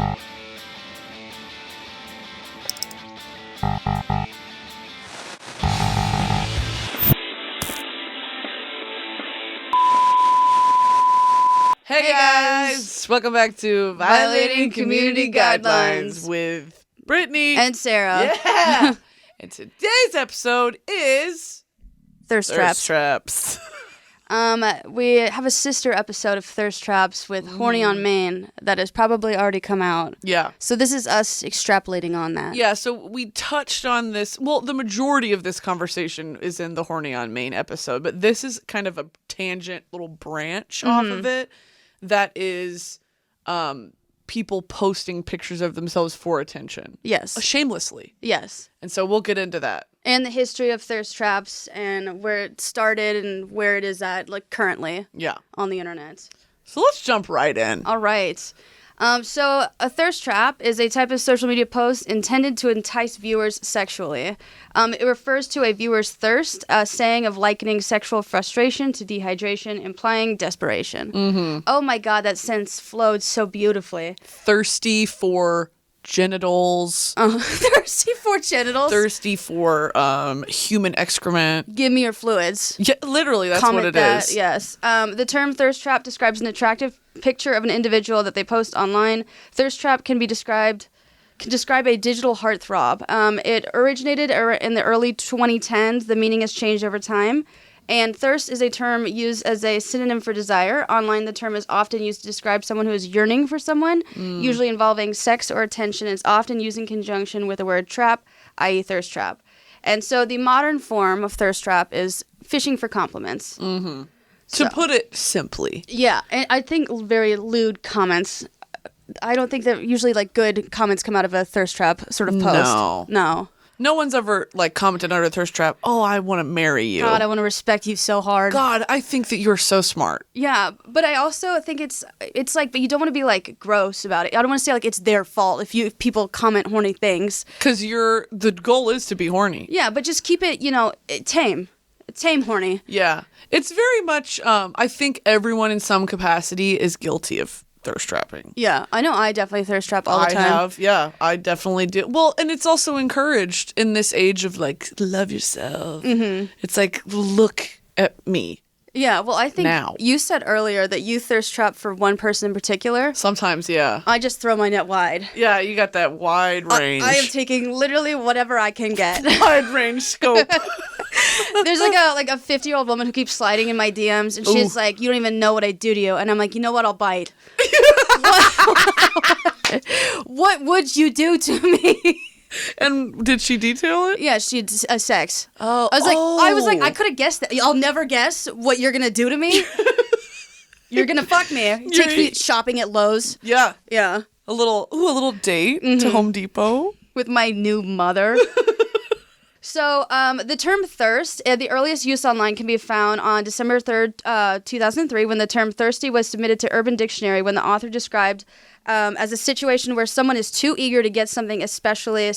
Hey guys! Welcome back to Violating Community Guidelines with Brittany and Sarah. Yeah! And today's episode is Thirst Traps. We have a sister episode of Thirst Traps with Horny on Main that has probably already come out. Yeah. So this is us extrapolating on that. Yeah, so we touched on this. Well, the majority of this conversation is in the Horny on Main episode, but this is kind of a tangent little branch off of it. That is people posting pictures of themselves for attention. Yes. Shamelessly. Yes. And so we'll get into that. And the history of Thirst Traps and where it started and where it is at, like, currently. Yeah. On the internet. So let's jump right in. All right. So a thirst trap is a type of social media post intended to entice viewers sexually. It refers to a viewer's thirst, a saying of likening sexual frustration to dehydration, implying desperation. Mm-hmm. Oh my God, that sentence flowed so beautifully. Thirsty for genitals. Thirsty for genitals? Thirsty for human excrement. Give me your fluids. Yeah, literally, that's Comment what it that, is. Yes. The term thirst trap describes an attractive picture of an individual that they post online. Thirst trap can describe a digital heartthrob. It originated in the early 2010s. The meaning has changed over time. And thirst is a term used as a synonym for desire. Online, the term is often used to describe someone who is yearning for someone, usually involving sex or attention. It's often used in conjunction with the word trap, i.e. thirst trap. And so the modern form of thirst trap is fishing for compliments. Mm-hmm. To put it simply. Yeah, and I think very lewd comments. I don't think that usually like good comments come out of a thirst trap sort of post. No. No one's ever like commented under a thirst trap, "Oh, I want to marry you. God, I want to respect you so hard. God, I think that you're so smart." Yeah, but I also think it's like, but you don't want to be like gross about it. I don't want to say like it's their fault if people comment horny things. Because the goal is to be horny. Yeah, but just keep it, tame. Tame horny. Yeah. It's very much, I think everyone in some capacity is guilty of thirst trapping. Yeah, I know I definitely thirst trap all the time. I have, yeah, I definitely do. Well, and it's also encouraged in this age of like, love yourself. Mm-hmm. It's like, look at me. Yeah, well, I think now. You said earlier that you thirst trap for one person in particular. Sometimes, yeah. I just throw my net wide. Yeah, you got that wide range. I am taking literally whatever I can get. Wide range scope. There's like a 50-year-old woman who keeps sliding in my DMs, and she's like, "You don't even know what I do to you," and I'm like, "You know what? I'll bite." What would you do to me? And did she detail it? Yeah, she did sex. Oh, I was like, I could have guessed that. I'll never guess what you're gonna do to me. You're gonna fuck me. Take me shopping at Lowe's. Yeah, yeah. A little date to Home Depot with my new mother. So, the term thirst, the earliest use online can be found on December 3rd, 2003, when the term thirsty was submitted to Urban Dictionary, when the author described as a situation where someone is too eager to get something, especially a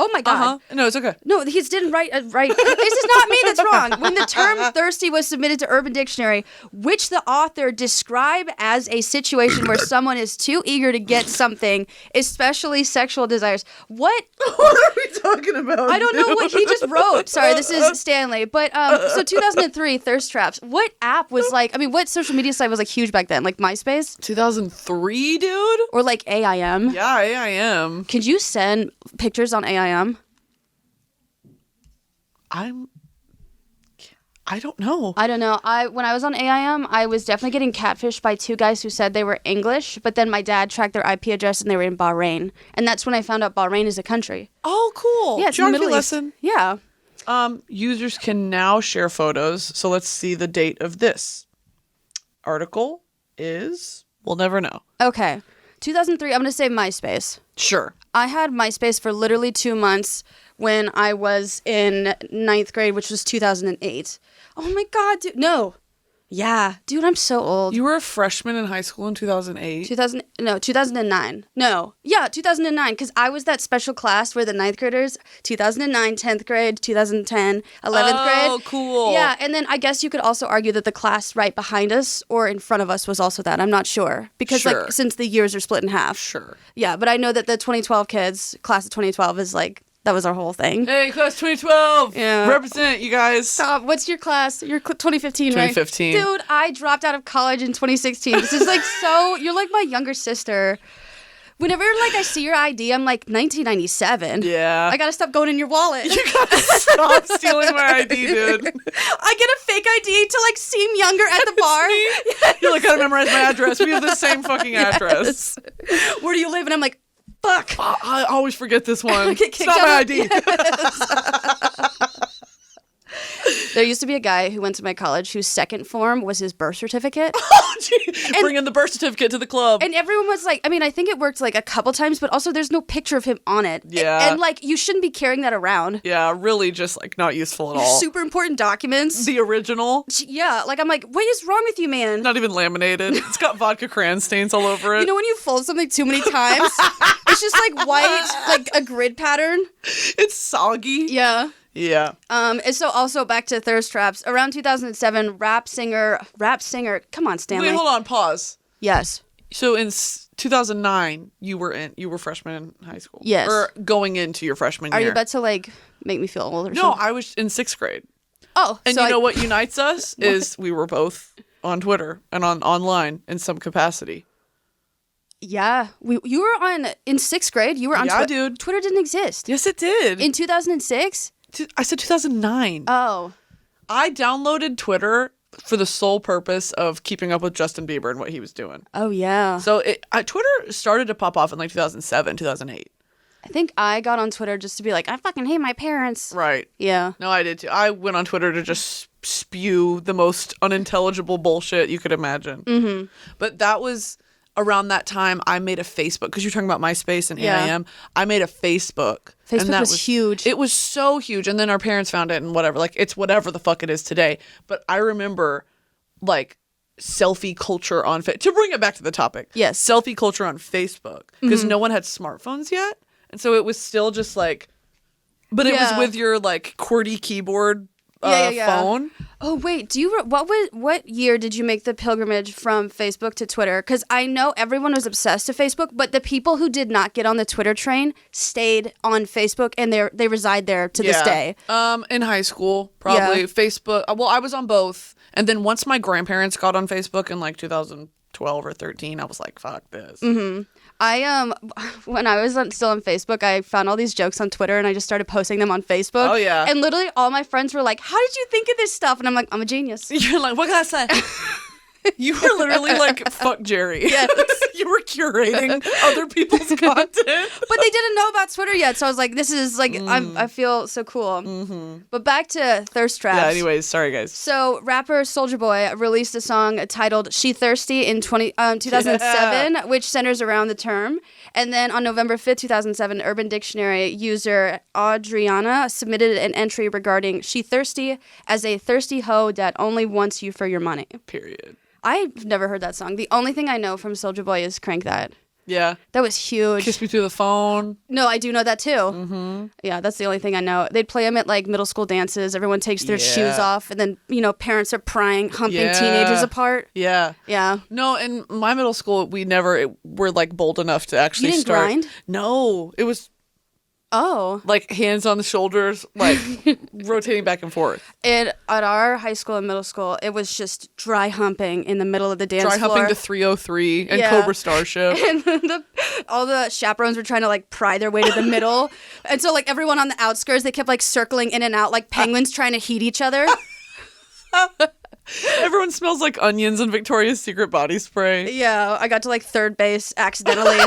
Oh my God. Uh-huh. No, it's okay. No, he didn't write. This is not me that's wrong. When the term thirsty was submitted to Urban Dictionary, which the author described as a situation where someone is too eager to get something, especially sexual desires. What? What are we talking about? I don't know what he just wrote. Sorry, this is Stanley. But so 2003, thirst traps. What app was like, what social media site was like huge back then? Like MySpace? 2003, dude? Or like AIM? Yeah, AIM. Could you send pictures on AIM? I don't know. I don't know. When I was on AIM, I was definitely getting catfished by two guys who said they were English, but then my dad tracked their IP address and they were in Bahrain. And that's when I found out Bahrain is a country. Oh, cool. Yeah, it's in the Middle lesson. East. Yeah. Users can now share photos. So let's see the date of this article is, we'll never know. Okay. 2003, I'm going to say MySpace. Sure. I had MySpace for literally 2 months when I was in 9th grade, which was 2008. Oh my God, dude. No. Yeah. Dude, I'm so old. You were a freshman in high school in 2008? 2009. No. Yeah, 2009, because I was that special class where the 9th graders, 2009, 10th grade, 2010, 11th grade. Oh, cool. Yeah, and then I guess you could also argue that the class right behind us or in front of us was also that. I'm not sure. Because, Sure. like, since the years are split in half. Sure. Yeah, but I know that the 2012 kids, class of 2012, is like, that was our whole thing. Hey, class 2012. Yeah. Represent, you guys. Stop. What's your class? You're 2015, right? 2015. Dude, I dropped out of college in 2016. This is like so. You're like my younger sister. Whenever like I see your ID, I'm like 1997. Yeah. I gotta stop going in your wallet. You gotta stop stealing my ID, dude. I get a fake ID to like seem younger at the bar. You're like, gotta memorize my address. We have the same fucking address. Yes. Where do you live? And I'm like, fuck. I always forget this one. Get It's kicked not my out ID. There used to be a guy who went to my college whose second form was his birth certificate. Oh, gee. Bring in the birth certificate to the club. And everyone was like, I mean, I think it worked like a couple times, but also there's no picture of him on it. Yeah. And like, you shouldn't be carrying that around. Yeah, really just like not useful at all. Super important documents. The original, Yeah, like I'm like, what is wrong with you, man? not even laminated. It's got vodka crayon stains all over it. You know when you fold something too many times, it's just like white, like a grid pattern. It's soggy. Yeah. Yeah. And so also back to thirst traps. Around 2007, rap singer. Come on, Stanley. Wait, hold on, pause. Yes. So in 2009, you were freshman in high school. Yes. Or going into your freshman Are year. you about to like make me feel old or No, something? I was in 6th grade. Oh, And so you know what unites us is we were both on Twitter and online in some capacity. Yeah, you were in 6th grade. You were on Yeah, Twitter. dude. Twitter didn't exist Yes, it did. in 2006. I said 2009. Oh, I downloaded Twitter for the sole purpose of keeping up with Justin Bieber and what he was doing. oh yeah. So Twitter started to pop off in like 2007, 2008. I think I got on Twitter just to be like, I fucking hate my parents. Right. Yeah. No, I did too. I went on Twitter to just spew the most unintelligible bullshit you could imagine. Mm-hmm. But that was around that time I made a Facebook, because you're talking about MySpace and Yeah. AIM. I made a Facebook. Facebook and that was huge. It was so huge. And then our parents found it and whatever. Like, it's whatever the fuck it is today. But I remember, like, selfie culture on to bring it back to the topic. Yes. Selfie culture on Facebook. Because no one had smartphones yet. And so it was still just like, but it was Yeah. with your like QWERTY keyboard Yeah. phone. Oh wait, what year did you make the pilgrimage from Facebook to Twitter? Because I know everyone was obsessed to Facebook, but the people who did not get on the Twitter train stayed on Facebook, and they reside there to this day. In high school, probably Yeah. Facebook. Well, I was on both, and then once my grandparents got on Facebook in like 2012 or 13, I was like, "Fuck this." Mm-hmm. When I was still on Facebook, I found all these jokes on Twitter, and I just started posting them on Facebook. Oh, yeah. And literally all my friends were like, "How did you think of this stuff?" And I'm like, "I'm a genius." You're like, "What can I say?" You were literally like, "Fuck Jerry." Yes. You were curating other people's content. But they didn't know about Twitter yet, so I was like, "This is like, I feel so cool." Mm-hmm. But back to thirst traps. Yeah. Anyways, sorry guys. So rapper Soulja Boy released a song titled "She Thirsty" in 2007, which centers around the term. And then on November 5th, 2007, Urban Dictionary user Adriana submitted an entry regarding "She Thirsty" as a thirsty hoe that only wants you for your money. Period. I've never heard that song. The only thing I know from Soulja Boy is "Crank That." Yeah. That was huge. Kiss me through the phone. No, I do know that too. Mm-hmm. Yeah, that's the only thing I know. They'd play them at like middle school dances. Everyone takes their shoes off, and then parents are prying, humping teenagers apart. Yeah. Yeah. No, in my middle school, we never were like bold enough to actually You didn't start. grind? No, it was Oh. like hands on the shoulders, like rotating back and forth. At our high school and middle school, it was just dry humping in the middle of the dance Dry floor. humping to 303 and Yeah. Cobra Starship. And all the chaperones were trying to like pry their way to the middle. And so like everyone on the outskirts, they kept like circling in and out like penguins trying to heat each other. Everyone smells like onions and Victoria's Secret body spray. Yeah, I got to like third base accidentally.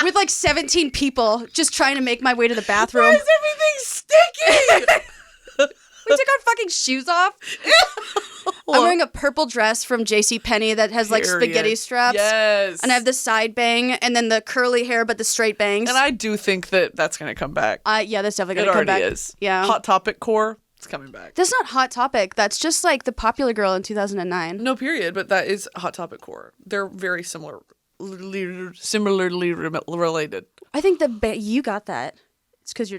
With like 17 people just trying to make my way to the bathroom. Why is everything sticky? We took our fucking shoes off. I'm wearing a purple dress from JCPenney that has like Period. spaghetti straps. Yes. And I have the side bang and then the curly hair but the straight bangs. And I do think that that's going to come back. Yeah, that's definitely It going to come already back. is. Yeah. Hot Topic core. It's It's coming back. That's not Hot Topic. That's just like the Popular Girl in 2009. No, period. But that is Hot Topic core. They're very similarly related. I think you got that. It's because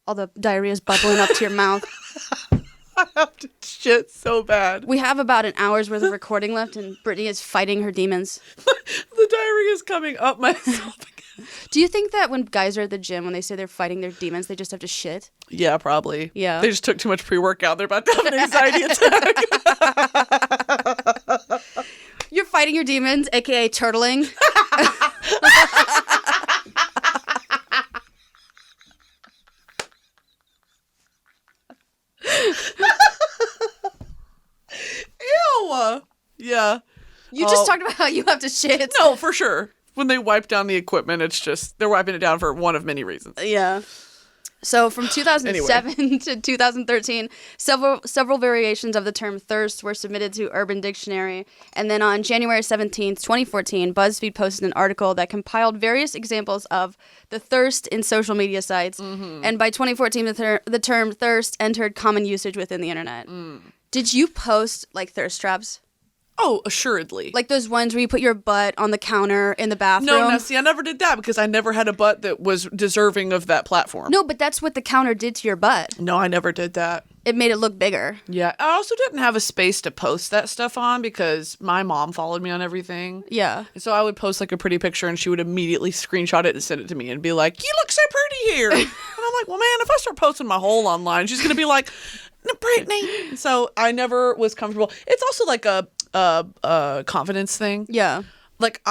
all the diarrhea is bubbling up to your mouth. I have to shit so bad. We have about an hour's worth of recording left, and Brittany is fighting her demons. The diarrhea is coming up myself again. Do you think that when guys are at the gym, when they say they're fighting their demons, they just have to shit? Yeah, probably. Yeah. They just took too much pre-workout. They're about to have an anxiety attack. You're fighting your demons, aka turtling. Ew. Yeah. You just talked about how you have to shit. No, for sure. When they wipe down the equipment, it's just they're wiping it down for one of many reasons. Yeah. So from 2007 to 2013, several variations of the term thirst were submitted to Urban Dictionary. And then on January 17th, 2014, BuzzFeed posted an article that compiled various examples of the thirst in social media sites. Mm-hmm. And by 2014, the term thirst entered common usage within the internet. Did you post like thirst traps? Oh, assuredly. Like those ones where you put your butt on the counter in the bathroom? No, see, I never did that because I never had a butt that was deserving of that platform. No, but that's what the counter did to your butt. No, I never did that. It made it look bigger. Yeah. I also didn't have a space to post that stuff on because my mom followed me on everything. Yeah. And so I would post like a pretty picture and she would immediately screenshot it and send it to me and be like, you look so pretty here. And I'm like, well, man, if I start posting my whole online, she's going to be like, no, Brittany. So I never was comfortable. It's also like a confidence thing. Yeah. Like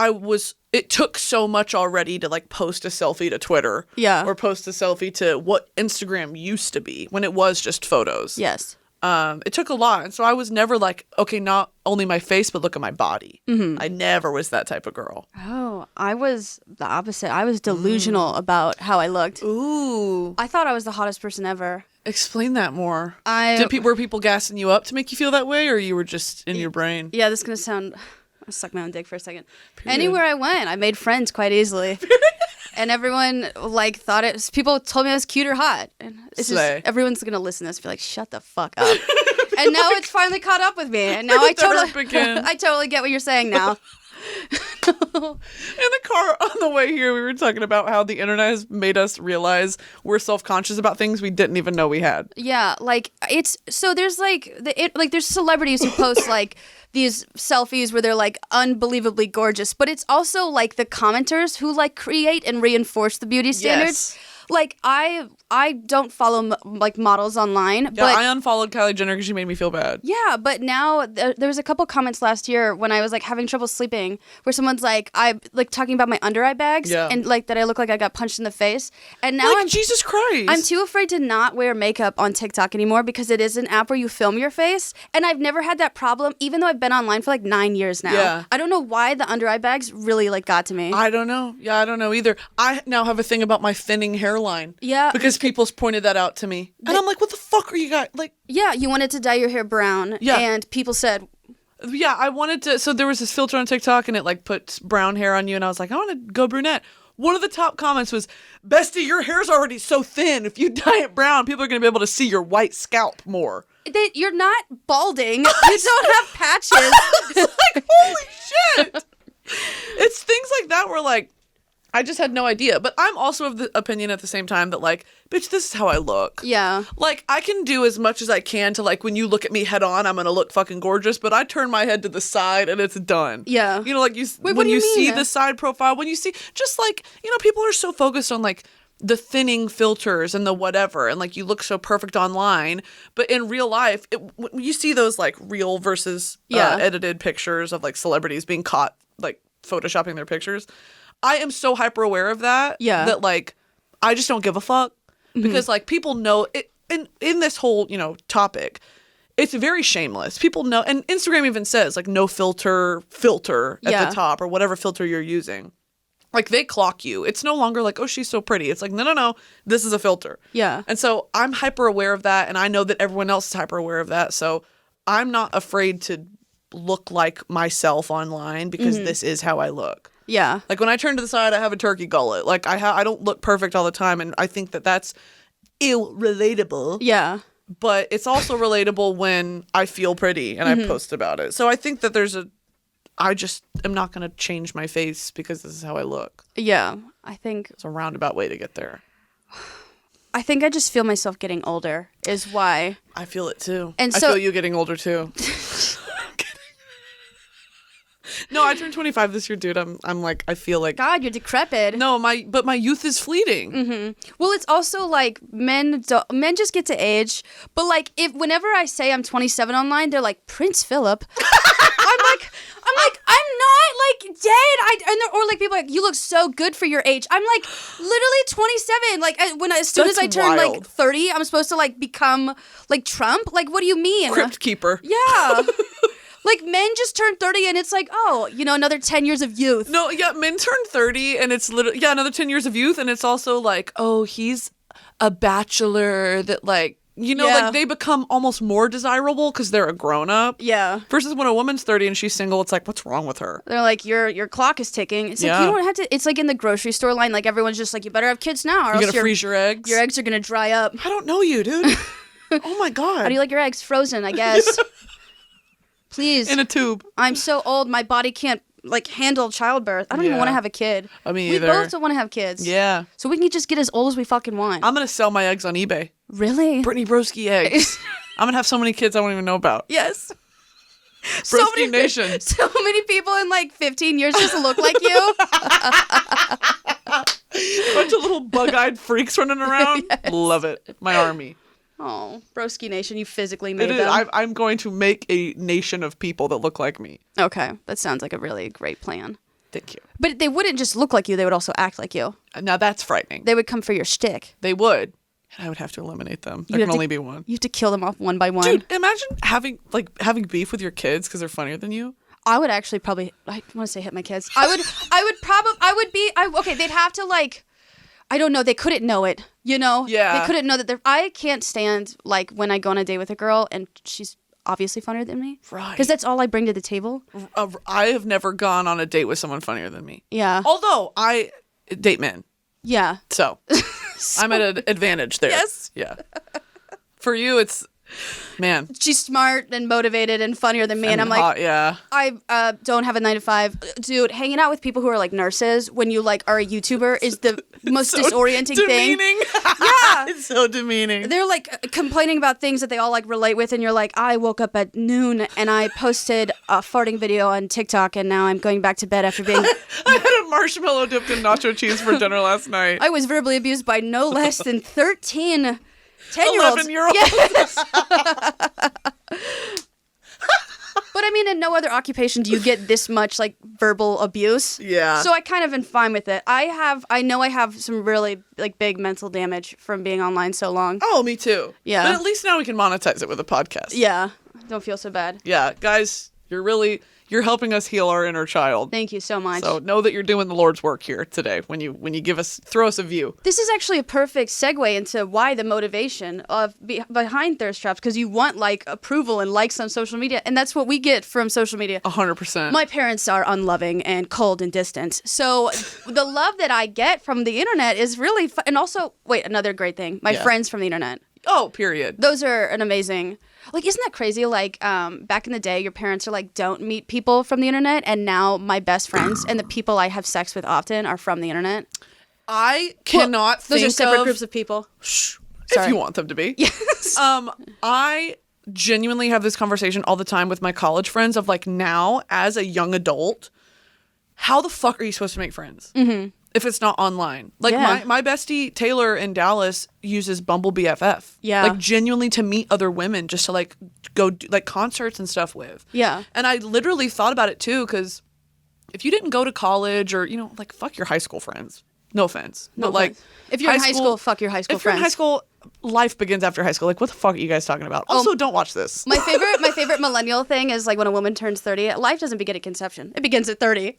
it took so much already to like post a selfie to Twitter. Yeah. Or post a selfie to what Instagram used to be when it was just photos. Yes. It took a lot. And so I was never like, okay, not only my face, but look at my body. Mm-hmm. I never was that type of girl. Oh, I was the opposite. I was delusional about how I looked. Ooh. I thought I was the hottest person ever. Explain that more. Were Were people gassing you up to make you feel that way, or you were just in your brain? Yeah, this is going to sound... I'll suck my own dick for a second. Period. Anywhere I went, I made friends quite easily. And everyone, like, thought it was... People told me I was cute or hot. And it's just... Everyone's going to listen to this and be like, shut the fuck up. And now it's finally caught up with me. And now I totally get what you're saying now. In the car on the way here, we were talking about how the internet has made us realize we're self-conscious about things we didn't even know we had. Yeah, like it's so there's like there's celebrities who post like these selfies where they're like unbelievably gorgeous, but it's also like the commenters who like create and reinforce the beauty standards. Yes. Like I don't follow like models online. Yeah, but I unfollowed Kylie Jenner because she made me feel bad. Yeah, but now there was a couple comments last year when I was like having trouble sleeping where someone's like I like talking about my under eye bags and like that I look like I got punched in the face. And now like, Jesus Christ. I'm too afraid to not wear makeup on TikTok anymore because it is an app where you film your face, and I've never had that problem even though I've been online for like 9 years now. Yeah. I don't know why the under eye bags really like got to me. I don't know. Yeah, I don't know either. I now have a thing about my thinning hairline. Yeah. Because people's pointed that out to me. And I'm like, what the fuck are you guys like? Yeah, you wanted to dye your hair brown. Yeah. And people said... Yeah, I wanted to... So there was this filter on TikTok and it like puts brown hair on you and I was like, I want to go brunette. One of the top comments was, Bestie, your hair's already so thin. If you dye it brown, people are going to be able to see your white scalp more. You're not balding. You don't have patches. It's like, holy shit. It's things like that where like, I just had no idea. But I'm also of the opinion at the same time that like, bitch, this is how I look. Yeah. Like, I can do as much as I can to like, when you look at me head on, I'm going to look fucking gorgeous. But I turn my head to the side and it's done. Yeah. You know, like when you see the side profile, when you see, just like, you know, people are so focused on like the thinning filters and the whatever. And like, you look so perfect online. But in real life, you see those like real versus edited pictures of like celebrities being caught like photoshopping their pictures. I am so hyper aware of that. Yeah. That like, I just don't give a fuck because like people know it in this whole, you know, topic. It's very shameless. People know, and Instagram even says like no filter at the top or whatever filter you're using. Like they clock you. It's no longer like, oh, she's so pretty. It's like, no, this is a filter. Yeah. And so I'm hyper aware of that. And I know that everyone else is hyper aware of that. So I'm not afraid to look like myself online because this is how I look. Yeah. Like when I turn to the side, I have a turkey gullet. Like I don't look perfect all the time. And I think that that's ill-relatable. Yeah. but it's also relatable when I feel pretty and I post about it. So I think that I just am not going to change my face because this is how I look. Yeah, I think It's a roundabout way to get there. I just feel myself getting older is why. I feel it too. And I so- feel you getting older too. No, I turned 25 this year, dude. I'm like, I feel like God, you're decrepit. no, but my youth is fleeting. Well, it's also like men just get to age, but like whenever I say I'm 27 online, they're like Prince Philip. I'm not like dead. Or like people are like, you look so good for your age. I'm like literally 27. Like as soon as I That's turn like wild. 30, I'm supposed to like become like Trump. Like, what do you mean? Crypt keeper. Yeah. Like, men just turn 30 and it's like, oh, another 10 years of youth. No, yeah, men turn 30 and it's literally, another 10 years of youth. And it's also like, oh, he's a bachelor that like, like they become almost more desirable because they're a grown up. Yeah. Versus when a woman's 30 and she's single, it's like, what's wrong with her? They're like, your clock is ticking. It's like, Yeah. you don't have to. It's like in the grocery store line, like everyone's just like, you better have kids now or You're else going to freeze your eggs? your eggs are going to dry up. I don't know you, dude. Oh my God. How do you like your eggs? Frozen, I guess. Please. In a tube. I'm so old, my body can't like handle childbirth. I don't even Yeah. want to have a kid. Me we either. both don't want to have kids. Yeah. So we can just get as old as we fucking want. I'm going to sell my eggs on eBay. Really? Brittany Broski eggs. I'm going to have so many kids I won't even know about. Yes. Broski Nation. So many people in like 15 years just look like you. Bunch of little bug-eyed freaks running around. Yes. Love it. My army. Oh, Broski Nation, you physically made It is. them. I'm going to make a nation of people that look like me. Okay, that sounds like a really great plan. Thank you. But they wouldn't just look like you, they would also act like you. Now that's frightening. They would come for your shtick. They would. And I would have to eliminate them. There have can to- only be one. You have to kill them off one by one. Dude, imagine having beef with your kids because they're funnier than you. I would actually probably, I want to say hit my kids. Okay, they'd have to like, I don't know, they couldn't know it, Yeah. They couldn't know that I can't stand like when I go on a date with a girl and she's obviously funnier than me. Right. Because that's all I bring to the table. I have never gone on a date with someone funnier than me. Yeah. Although I date men. Yeah. So I'm at an advantage there. Yes. Yeah. For you, it's, man. She's smart and motivated and funnier than me. And I'm like, hot, yeah. I don't have a 9 to 5. Dude, hanging out with people who are like nurses when you like are a YouTuber is the most disorienting thing. Demeaning. Yeah. It's so demeaning. They're like complaining about things that they all like relate with, and you're like, I woke up at noon and I posted a farting video on TikTok, and now I'm going back to bed after being. I had a marshmallow dipped in nacho cheese for dinner last night. I was verbally abused by no less than 13 10-year-olds. 11-year-olds. Yes. But I mean, in no other occupation do you get this much like verbal abuse. Yeah. So I kind of am fine with it. I know I have some really like big mental damage from being online so long. Oh, me too. Yeah. But at least now we can monetize it with a podcast. Yeah. Don't feel so bad. Yeah. Guys, you're helping us heal our inner child. Thank you so much. So know that you're doing the Lord's work here today when you throw us a view. This is actually a perfect segue into why the motivation of behind thirst traps, because you want like approval and likes on social media, and that's what we get from social media. 100%. My parents are unloving and cold and distant, so the love that I get from the internet is really fun. And also, wait, another great thing, my friends from the internet. Oh, period. Those are an amazing. Like, isn't that crazy? Like, back in the day, your parents are like, don't meet people from the internet. And now my best friends and the people I have sex with often are from the internet. I cannot think Those are separate of... groups of people. Shh, Sorry. if you want them to be. Yes. I genuinely have this conversation all the time with my college friends of like, now as a young adult, how the fuck are you supposed to make friends? Mm-hmm. If it's not online. Like Yeah. my bestie Taylor in Dallas uses Bumble BFF. Yeah. Like genuinely to meet other women just to like go do, like concerts and stuff with. Yeah. And I literally thought about it too, because if you didn't go to college or, like fuck your high school friends. No offense. No but like offense. If you're in high school, fuck your high school if you're in friends. high school, life begins after high school. Like what the fuck are you guys talking about? Also, don't watch this. My favorite millennial thing is like when a woman turns 30, life doesn't begin at conception. It begins at 30.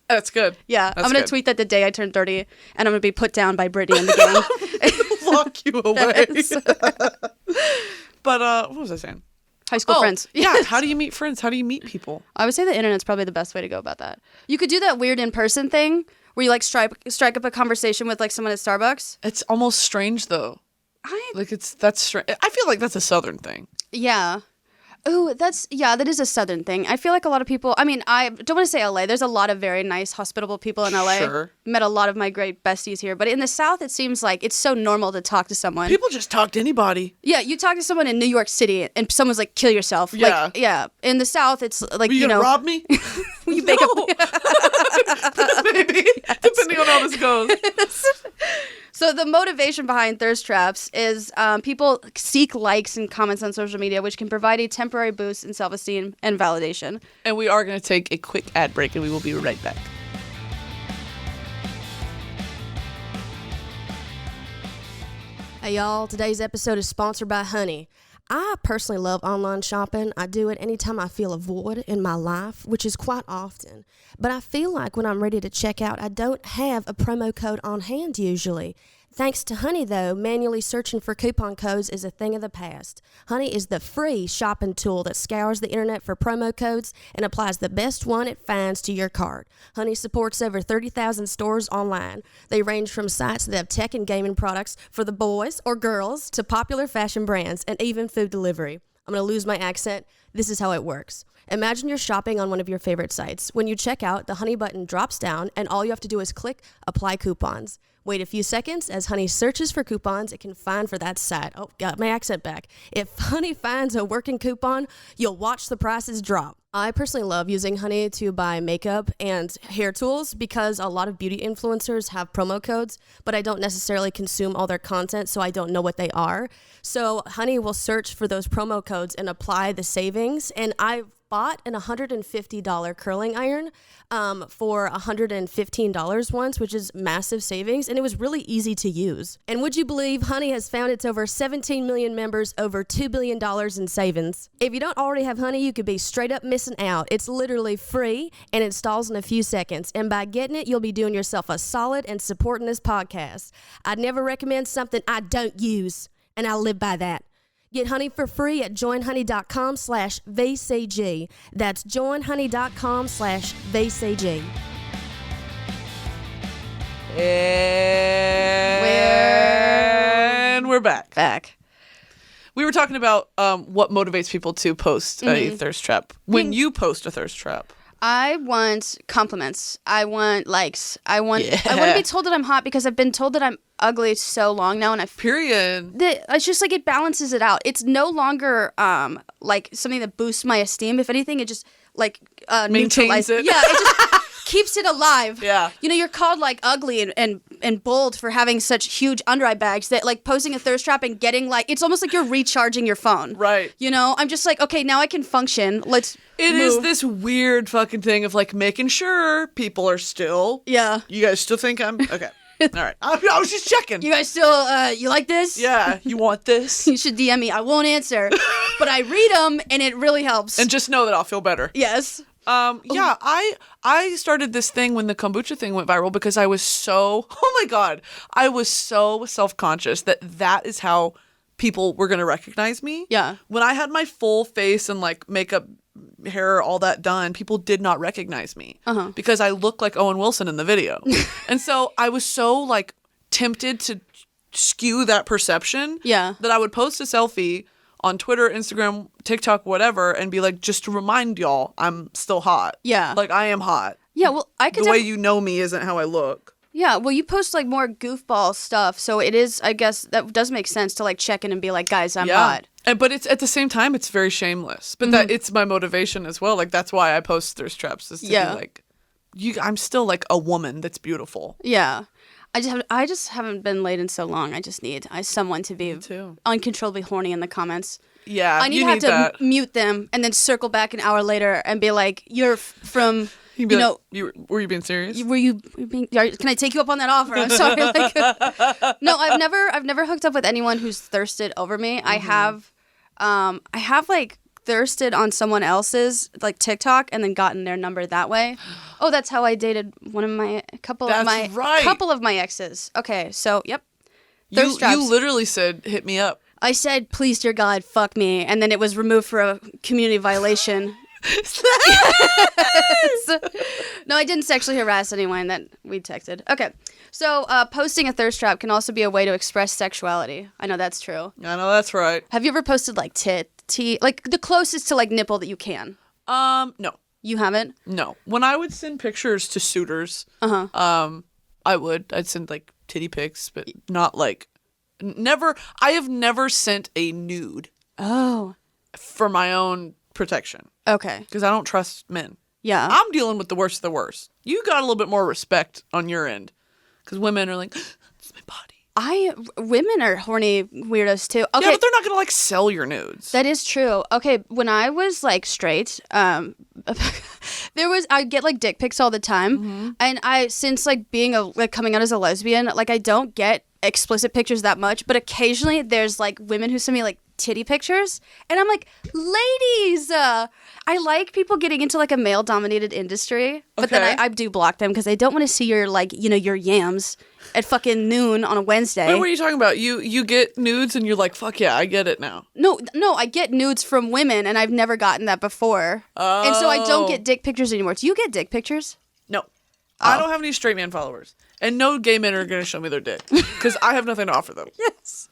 That's good. Yeah. That's I'm going to good. tweet that the day I turn 30, and I'm going to be put down by Brittany and the gang. Lock you away. Yes. But what was I saying? High school friends. Yeah. How do you meet friends? How do you meet people? I would say the internet's probably the best way to go about that. You could do that weird in-person thing where you like strike up a conversation with like someone at Starbucks. It's almost strange though. Like that's strange. I feel like that's a Southern thing. Yeah. Oh, that is a Southern thing. I feel like a lot of people, I mean, I don't want to say LA. There's a lot of very nice, hospitable people in LA. Sure. Met a lot of my great besties here. But in the South, it seems like it's so normal to talk to someone. People just talk to anybody. Yeah, you talk to someone in New York City and someone's like, kill yourself. Yeah. Like, yeah. In the South, it's like, you gonna rob me? you bake No. Maybe. Yes. Depending on how this goes. So the motivation behind thirst traps is people seek likes and comments on social media, which can provide a temporary boost in self-esteem and validation. And we are going to take a quick ad break, and we will be right back. Hey y'all, today's episode is sponsored by Honey. I personally love online shopping. I do it anytime I feel a void in my life, which is quite often. But I feel like when I'm ready to check out, I don't have a promo code on hand usually. Thanks to Honey, though, manually searching for coupon codes is a thing of the past. Honey is the free shopping tool that scours the internet for promo codes and applies the best one it finds to your cart. Honey supports over 30,000 stores online. They range from sites that have tech and gaming products for the boys or girls to popular fashion brands and even food delivery. I'm going to lose my accent. This is how it works. Imagine you're shopping on one of your favorite sites. When you check out, the Honey button drops down and all you have to do is click Apply Coupons. Wait a few seconds. As Honey searches for coupons it can find for that site. Oh, got my accent back. If Honey finds a working coupon, you'll watch the prices drop. I personally love using Honey to buy makeup and hair tools because a lot of beauty influencers have promo codes, but I don't necessarily consume all their content, so I don't know what they are. So Honey will search for those promo codes and apply the savings, and I've bought an $150 curling iron for $115 once, which is massive savings, and it was really easy to use. And would you believe Honey has found its over 17 million members over $2 billion in savings? If you don't already have Honey, you could be straight up missing out. It's literally free and installs in a few seconds, and by getting it, you'll be doing yourself a solid and supporting this podcast. I'd never recommend something I don't use, and I live by that. Get Honey for free at joinhoney.com/VCG. That's joinhoney.com/VCG. And we're back. We were talking about what motivates people to post a thirst trap. When you post a thirst trap. I want compliments. I want likes. I want to be told that I'm hot because I've been told that I'm ugly so long now, and it's just like it balances it out. It's no longer like something that boosts my esteem. If anything, it just like maintains it. Yeah, it just keeps it alive. Yeah. You know, you're called like ugly and bold for having such huge under eye bags that like posting a thirst trap and getting like it's almost like you're recharging your phone. Right. You know, I'm just like, okay, now I can function. It is this weird fucking thing of like making sure people are still. Yeah. You guys still think I'm okay. All right. I was just checking. You guys still, you like this? Yeah. You want this? You should DM me. I won't answer. But I read them, and it really helps. And just know that I'll feel better. Yes. Yeah, I started this thing when the kombucha thing went viral because I was so, oh my God, I was so self-conscious that is how people were going to recognize me. Yeah. When I had my full face and like makeup, hair, all that done, people did not recognize me because I look like Owen Wilson in the video. And so I was so like tempted to skew that perception that I would post a selfie on Twitter, Instagram, TikTok, whatever, and be like, just to remind y'all, I'm still hot. Yeah. Like, I am hot. Yeah, well, I could... The way you know me isn't how I look. Yeah, well, you post, like, more goofball stuff, so it is, I guess, that does make sense to, like, check in and be like, guys, I'm hot. But it's at the same time, it's very shameless. But that it's my motivation as well. Like, that's why I post thirst traps, is to be like, I'm still, like, a woman that's beautiful. Yeah. I just haven't been laid in so long. I just need someone to be uncontrollably horny in the comments. Yeah, I need to have to mute them and then circle back an hour later and be like, "You're from, you know, were you being serious? Were you being? Can I take you up on that offer? I'm sorry." No, I've never hooked up with anyone who's thirsted over me. I have like thirsted on someone else's like TikTok and then gotten their number that way. Oh, that's how I dated a couple of my exes. Okay, so yep. Thirst traps. You literally said, "Hit me up." I said, "Please, dear God, fuck me," and then it was removed for a community violation. No, I didn't sexually harass anyone that we texted. Okay. So posting a thirst trap can also be a way to express sexuality. I know that's true. I know that's right. Have you ever posted like like the closest to like nipple that you can? No. You haven't? No. When I would send pictures to suitors, I'd send like titty pics, but not like never. I have never sent a nude. Oh. For my own protection. Okay. Because I don't trust men. Yeah. I'm dealing with the worst of the worst. You got a little bit more respect on your end. Because women are like, it's my body. Women are horny weirdos too. Okay. Yeah, but they're not gonna like sell your nudes. That is true. Okay, when I was like straight, I get like dick pics all the time, and since like being coming out as a lesbian, like I don't get explicit pictures that much, but occasionally there's like women who send me like titty pictures, and I'm like, ladies, I like people getting into like a male dominated industry, but then I do block them because I don't want to see your like your yams at fucking noon on a Wednesday. Wait, what are you talking about? You get nudes and you're like, fuck yeah, I get it now. No, I get nudes from women, and I've never gotten that before. Oh. And so I don't get dick pictures anymore. Do you get dick pictures? No. I don't have any straight man followers. And no gay men are going to show me their dick. Because I have nothing to offer them. Yes.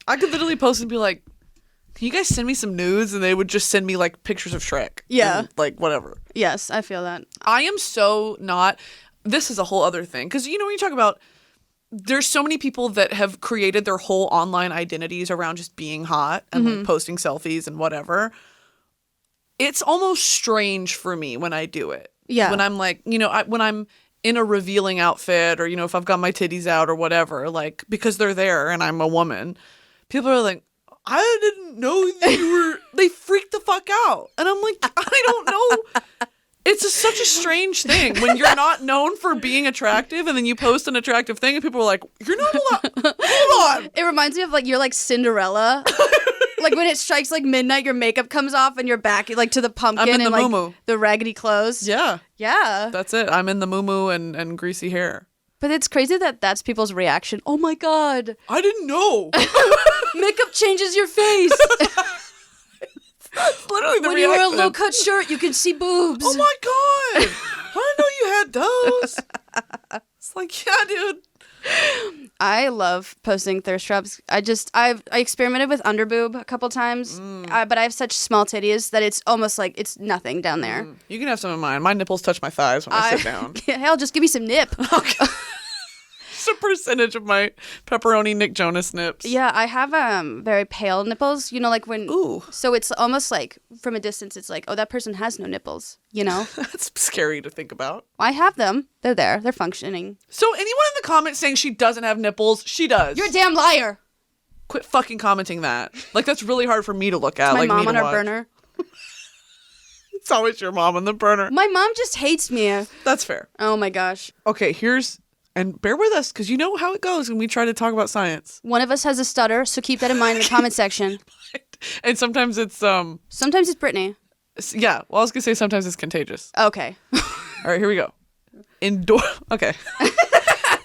I could literally post and be like, can you guys send me some nudes? And they would just send me like pictures of Shrek. Yeah. And, like whatever. Yes, I feel that. I am so not... This is a whole other thing. Because, when you talk about... There's so many people that have created their whole online identities around just being hot and like posting selfies and whatever. It's almost strange for me when I do it. Yeah. When I'm like, when I'm in a revealing outfit or, if I've got my titties out or whatever, like, because they're there and I'm a woman, people are like, I didn't know you were, they freaked the fuck out. And I'm like, I don't know. It's such a strange thing when you're not known for being attractive and then you post an attractive thing and people are like, you're not allowed. Hold on. It reminds me of like, you're like Cinderella. Like when it strikes like midnight, your makeup comes off and you're back like to the pumpkin I'm in and the like muumuu. the raggedy clothes. Yeah. Yeah. That's it. I'm in the muumuu and greasy hair. But it's crazy that that's people's reaction. Oh my God. I didn't know. Makeup changes your face. That's literally the when reaction. you wear a low cut shirt, you can see boobs. Oh my God. I didn't know you had those. It's like, yeah, dude. I love posting thirst traps. I experimented with underboob a couple times, but I have such small titties that it's almost like it's nothing down there. You can have some of mine. My nipples touch my thighs when I sit down. Hell, just give me some nip. Okay. It's a percentage of my pepperoni Nick Jonas nips. Yeah, I have very pale nipples. Like when. Ooh. So it's almost like from a distance, it's like, oh, that person has no nipples. That's scary to think about. I have them. They're there. They're functioning. So anyone in the comments saying she doesn't have nipples, she does. You're a damn liar. Quit fucking commenting that. Like, that's really hard for me to look at. My like mom me to on her watch. burner. It's always your mom on the burner. My mom just hates me. That's fair. Oh my gosh. Okay, and bear with us, because you know how it goes when we try to talk about science. One of us has a stutter, so keep that in mind in the comment section. And sometimes it's, Sometimes it's Brittany. yeah, well, I was going to say sometimes it's contagious. Okay. All right, here we go. Okay.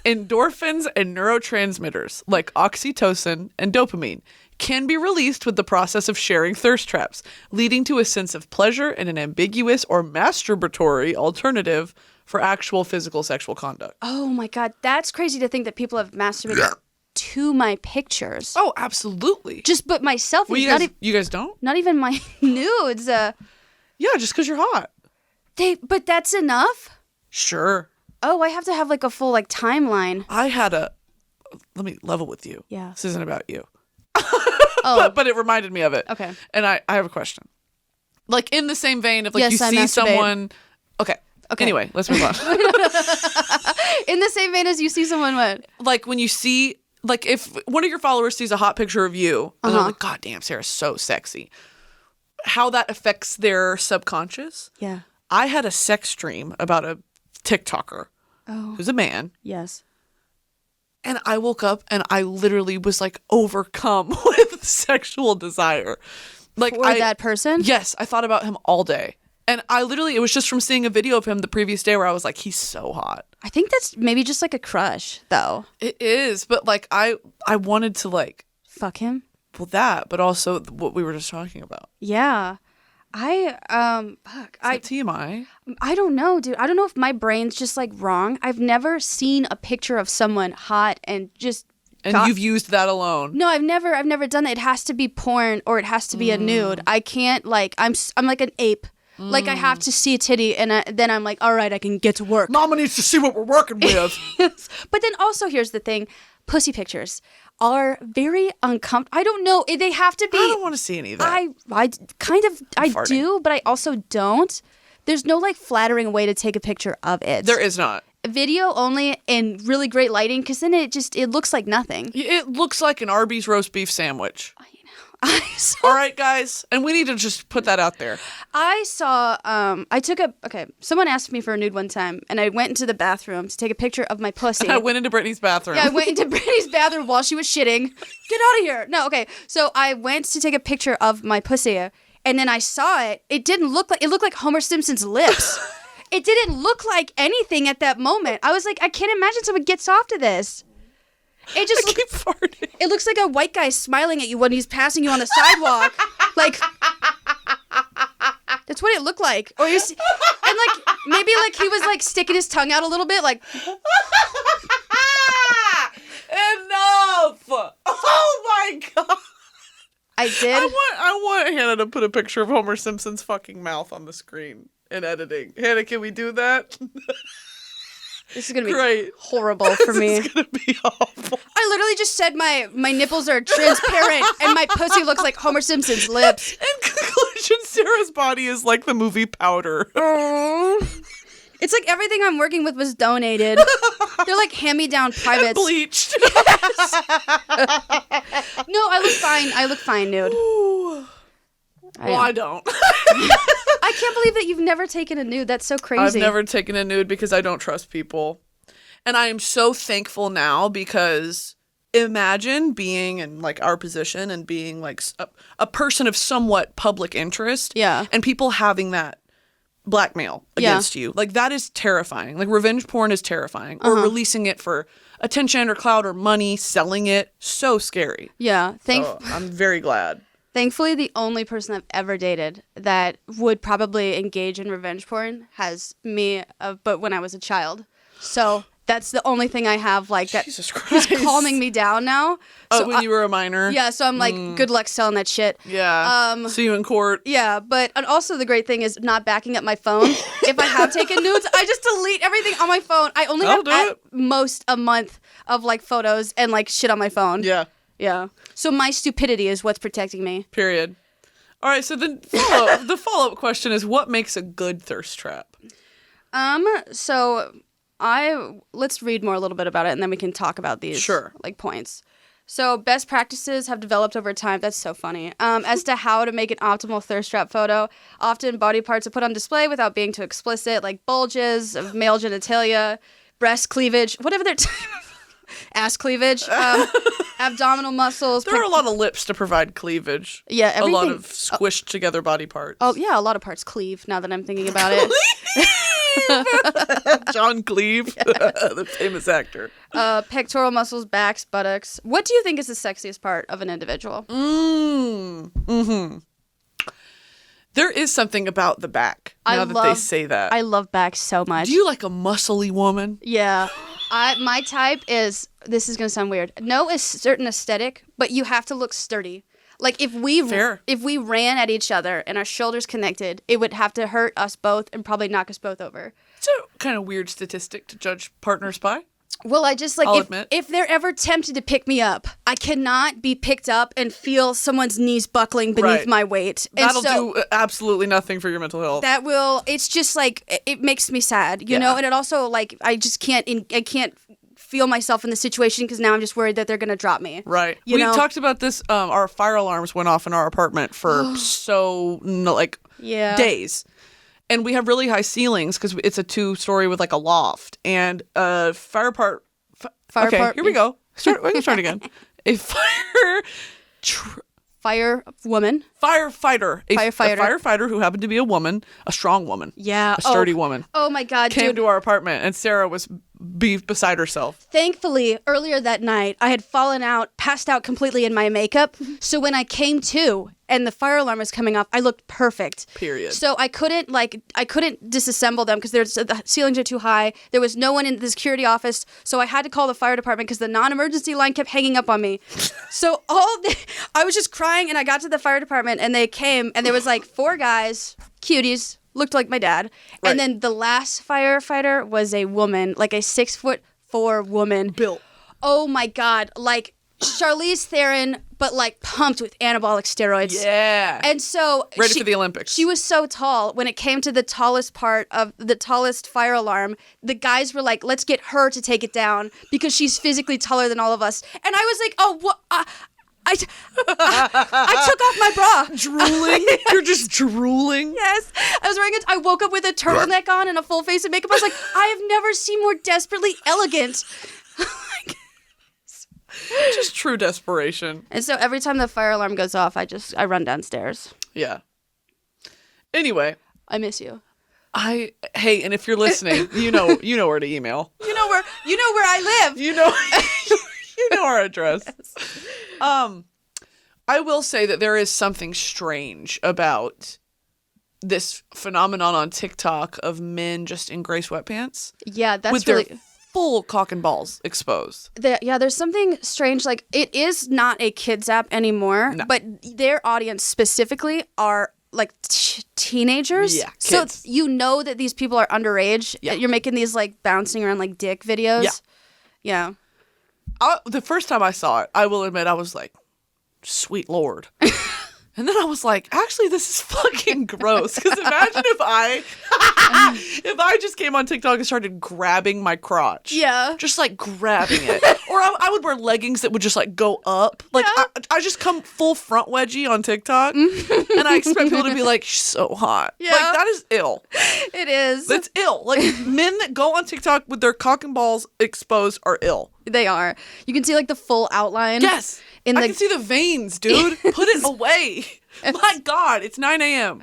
Endorphins and neurotransmitters like oxytocin and dopamine can be released with the process of sharing thirst traps, leading to a sense of pleasure and an ambiguous or masturbatory alternative for actual physical sexual conduct. Oh my God. That's crazy to think that people have masturbated to my pictures. Oh, absolutely. But my selfies. Well, you guys don't? Not even my nudes. Yeah, just because you're hot. But that's enough? Sure. Oh, I have to have like a full like timeline. Let me level with you. Yeah. This isn't about you. Oh. but it reminded me of it. Okay. And I have a question. Like in the same vein of like Yes, you I see masturbate. someone. Okay. Anyway, let's move on. In the same vein as you see someone what? Like when you see, like if one of your followers sees a hot picture of you, and they're like, God damn, Sarah's so sexy. How that affects their subconscious. Yeah. I had a sex dream about a TikToker who's a man. Yes. And I woke up and I literally was like overcome with sexual desire. Like For that person? Yes, I thought about him all day. And it was just from seeing a video of him the previous day where I was like, he's so hot. I think that's maybe just like a crush, though. It is, but like I wanted to like Fuck him? well that, but also what we were just talking about. Yeah. Fuck. Is that TMI? I don't know, dude. I don't know if my brain's just like wrong. I've never seen a picture of someone hot and just. And you've used that alone. No, I've never done that. It has to be porn or it has to be a nude. I can't like. I'm like an ape. Like I have to see a titty and then I'm like, all right, I can get to work. Mama needs to see what we're working with. But then also here's the thing: pussy pictures are very uncomfortable. I don't know. They have to be. I don't want to see any of that. I kind of I farting. do, but I also don't. There's no like flattering way to take a picture of it. There is not. Video only in really great lighting because then it looks like nothing. It looks like an Arby's roast beef sandwich. I saw, All right, guys, and we need to just put that out there. someone asked me for a nude one time and I went into the bathroom to take a picture of my pussy. I went into Brittany's bathroom. Yeah, I went into Brittany's bathroom while she was shitting. Get out of here. No, okay. So I went to take a picture of my pussy and then I saw it. It looked like Homer Simpson's lips. It didn't look like anything at that moment. I was like, I can't imagine someone gets off to this. It just keep farting. It looks like a white guy smiling at you when he's passing you on the sidewalk. Like that's what it looked like. Or you see, and like maybe like he was like sticking his tongue out a little bit, like Enough! Oh my god! I did. I want Hannah to put a picture of Homer Simpson's fucking mouth on the screen in editing. Hannah, can we do that? This is gonna be great. Horrible for me. This is gonna be awful. I literally just said my nipples are transparent and my pussy looks like Homer Simpson's lips. In conclusion, Sarah's body is like the movie Powder. It's like everything I'm working with was donated. They're like hand-me-down privates. And bleached. No, I look fine, nude. I don't. I can't believe that you've never taken a nude. That's so crazy. I've never taken a nude because I don't trust people. And I am so thankful now because imagine being in like our position and being like a person of somewhat public interest. Yeah. And people having that blackmail against you. Like that is terrifying. Like revenge porn is terrifying. Or releasing it for attention or clout or money, selling it. So scary. Yeah. So I'm very glad. Thankfully, the only person I've ever dated that would probably engage in revenge porn has me, but when I was a child. So that's the only thing I have like that. Jesus Christ. He's calming me down now. So when you were a minor? Yeah, so I'm like, good luck selling that shit. Yeah. See you in court. Yeah, and also the great thing is not backing up my phone. If I have taken nudes, I just delete everything on my phone. I only have at most a month of like photos and like shit on my phone. Yeah. Yeah. So my stupidity is what's protecting me. Period. All right. So then the follow-up question is, what makes a good thirst trap? So let's read more a little bit about it and then we can talk about these like points. So best practices have developed over time. That's so funny. As to how to make an optimal thirst trap photo. Often body parts are put on display without being too explicit, like bulges of male genitalia, breast cleavage, whatever they're ass cleavage, abdominal muscles. There are a lot of lips to provide cleavage. Yeah, everything. A lot of squished together body parts. Oh, yeah, a lot of parts cleave now that I'm thinking about it. John Cleave, the famous actor. Pectoral muscles, backs, buttocks. What do you think is the sexiest part of an individual? There is something about the back now that they say that. I love back so much. Do you like a muscly woman? Yeah. My type is, this is going to sound weird, no a certain aesthetic, but you have to look sturdy. Like if we ran at each other and our shoulders connected, it would have to hurt us both and probably knock us both over. It's a kind of weird statistic to judge partners by. Well, I just like if they're ever tempted to pick me up, I cannot be picked up and feel someone's knees buckling beneath my weight. That'll do absolutely nothing for your mental health. It's just like it makes me sad, you know, and it also like I can't feel myself in the situation because now I'm just worried that they're going to drop me. Right. We talked about this. Our fire alarms went off in our apartment for days. And we have really high ceilings because it's a 2-story with like a loft. And fire part. Here we go. We can start again. A firefighter. A firefighter who happened to be a woman, a strong woman. Yeah. A sturdy woman. Oh my God, came to our apartment and Sarah was be beside herself. Thankfully, earlier that night, I had passed out completely in my makeup. So when I came to and the fire alarm was coming off, I looked perfect. Period. So I couldn't disassemble them because the ceilings are too high. There was no one in the security office, so I had to call the fire department because the non-emergency line kept hanging up on me. So I was just crying, and I got to the fire department, and they came, and there was like 4 guys, cuties, looked like my dad, Right. and then the last firefighter was a woman, like a 6'4" woman. Built. Oh my God, like Charlize Theron, but like pumped with anabolic steroids. Yeah. And so Ready for the Olympics. She was so tall. When it came to the tallest part of the tallest fire alarm, the guys were like, "Let's get her to take it down because she's physically taller than all of us." And I was like, "Oh, what?" I took off my bra. Drooling? You're just drooling? Yes. I woke up with a turtleneck on and a full face of makeup. I was like, I have never seen more desperately elegant. Just true desperation. And so every time the fire alarm goes off, I run downstairs. Yeah. Anyway. I miss you. Hey, and if you're listening, you know where to email. You know where I live. You know our address. Yes. I will say that there is something strange about this phenomenon on TikTok of men just in gray sweatpants. Yeah, that's with really their full cock and balls exposed. There's something strange. Like, it is not a kids app anymore, No. but their audience specifically are like teenagers. Yeah, so kids. you know that these people are underage. Yeah. You're making these like bouncing around like dick videos. Yeah. Yeah. The first time I saw it, I will admit, I was like, sweet Lord. And then I was like, actually, this is fucking gross. Because imagine if I just came on TikTok and started grabbing my crotch. Yeah. Just like grabbing it. Or I would wear leggings that would just like go up. Like I just come full front wedgie on TikTok. And I expect people to be like, she's so hot. Yeah. Like, that is ill. It is. That's ill. Like, men that go on TikTok with their cock and balls exposed are ill. They are. You can see like the full outline. Yes. I In the can see the veins, dude. Put it away. My God, it's 9 a.m.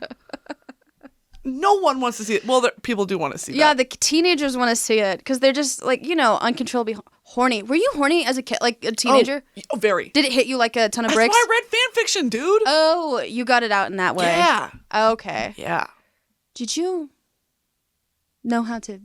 No one wants to see it. Well, people do want to see Yeah, that. the teenagers want to see it because they're just like, uncontrollably horny. Were you horny as a kid, like a teenager? Oh, very. Did it hit you like a ton of That's bricks? why I read fan fiction, dude. Oh, you got it out in that way. Yeah. Okay. Yeah. Did you know how to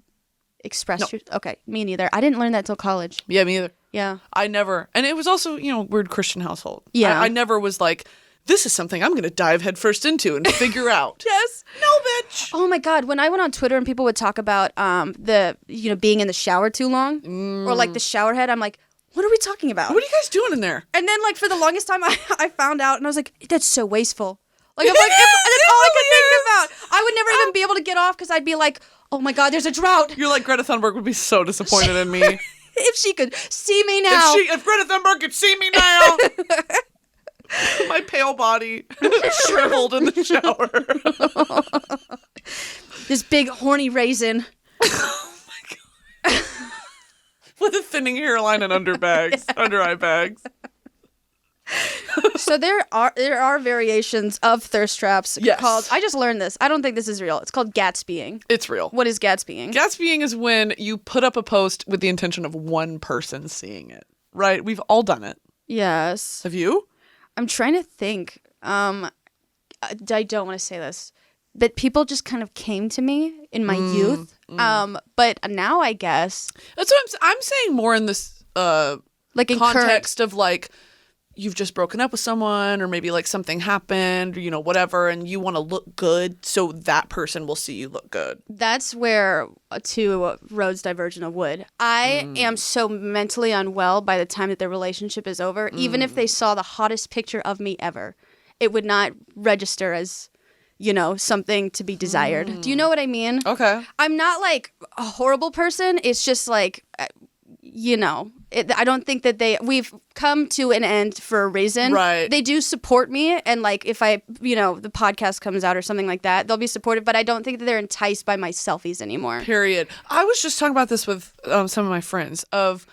express No. your... Okay, me neither. I didn't learn that till college. Yeah, me either. Yeah. I never. And it was also, weird Christian household. Yeah. I never was like, this is something I'm going to dive headfirst into and figure out. Yes. No, bitch. Oh my God, when I went on Twitter and people would talk about being in the shower too long or like the shower head, I'm like, what are we talking about? What are you guys doing in there? And then like for the longest time I found out and I was like, that's so wasteful. Like, I'm like, that's all I could think about. I would never even be able to get off because I'd be like, oh my God, there's a drought. You're like, Greta Thunberg would be so disappointed in me. If she could see me now. If Greta Thunberg could see me now. My pale body shriveled in the shower. This big horny raisin. With a thinning hairline and under eye bags. So there are variations of thirst traps Yes. called, I just learned this. I don't think this is real. It's called Gatsbying. It's real. What is Gatsbying? Gatsbying is when you put up a post with the intention of one person seeing it, right? We've all done it. Yes. Have you? I'm trying to think. I don't want to say this, but people just kind of came to me in my youth. But now I guess That's what I'm saying more in this like in context of like you've just broken up with someone or maybe like something happened or, whatever, and you want to look good so that person will see you look good. That's where two roads diverge in a wood. I am so mentally unwell by the time that the relationship is over. Even if they saw the hottest picture of me ever, it would not register as, something to be desired. Do you know what I mean? Okay. I'm not like a horrible person. It's just like, I don't think that we've come to an end for a reason. Right. They do support me. And like, if the podcast comes out or something like that, they'll be supportive, but I don't think that they're enticed by my selfies anymore. Period. I was just talking about this with some of my friends of,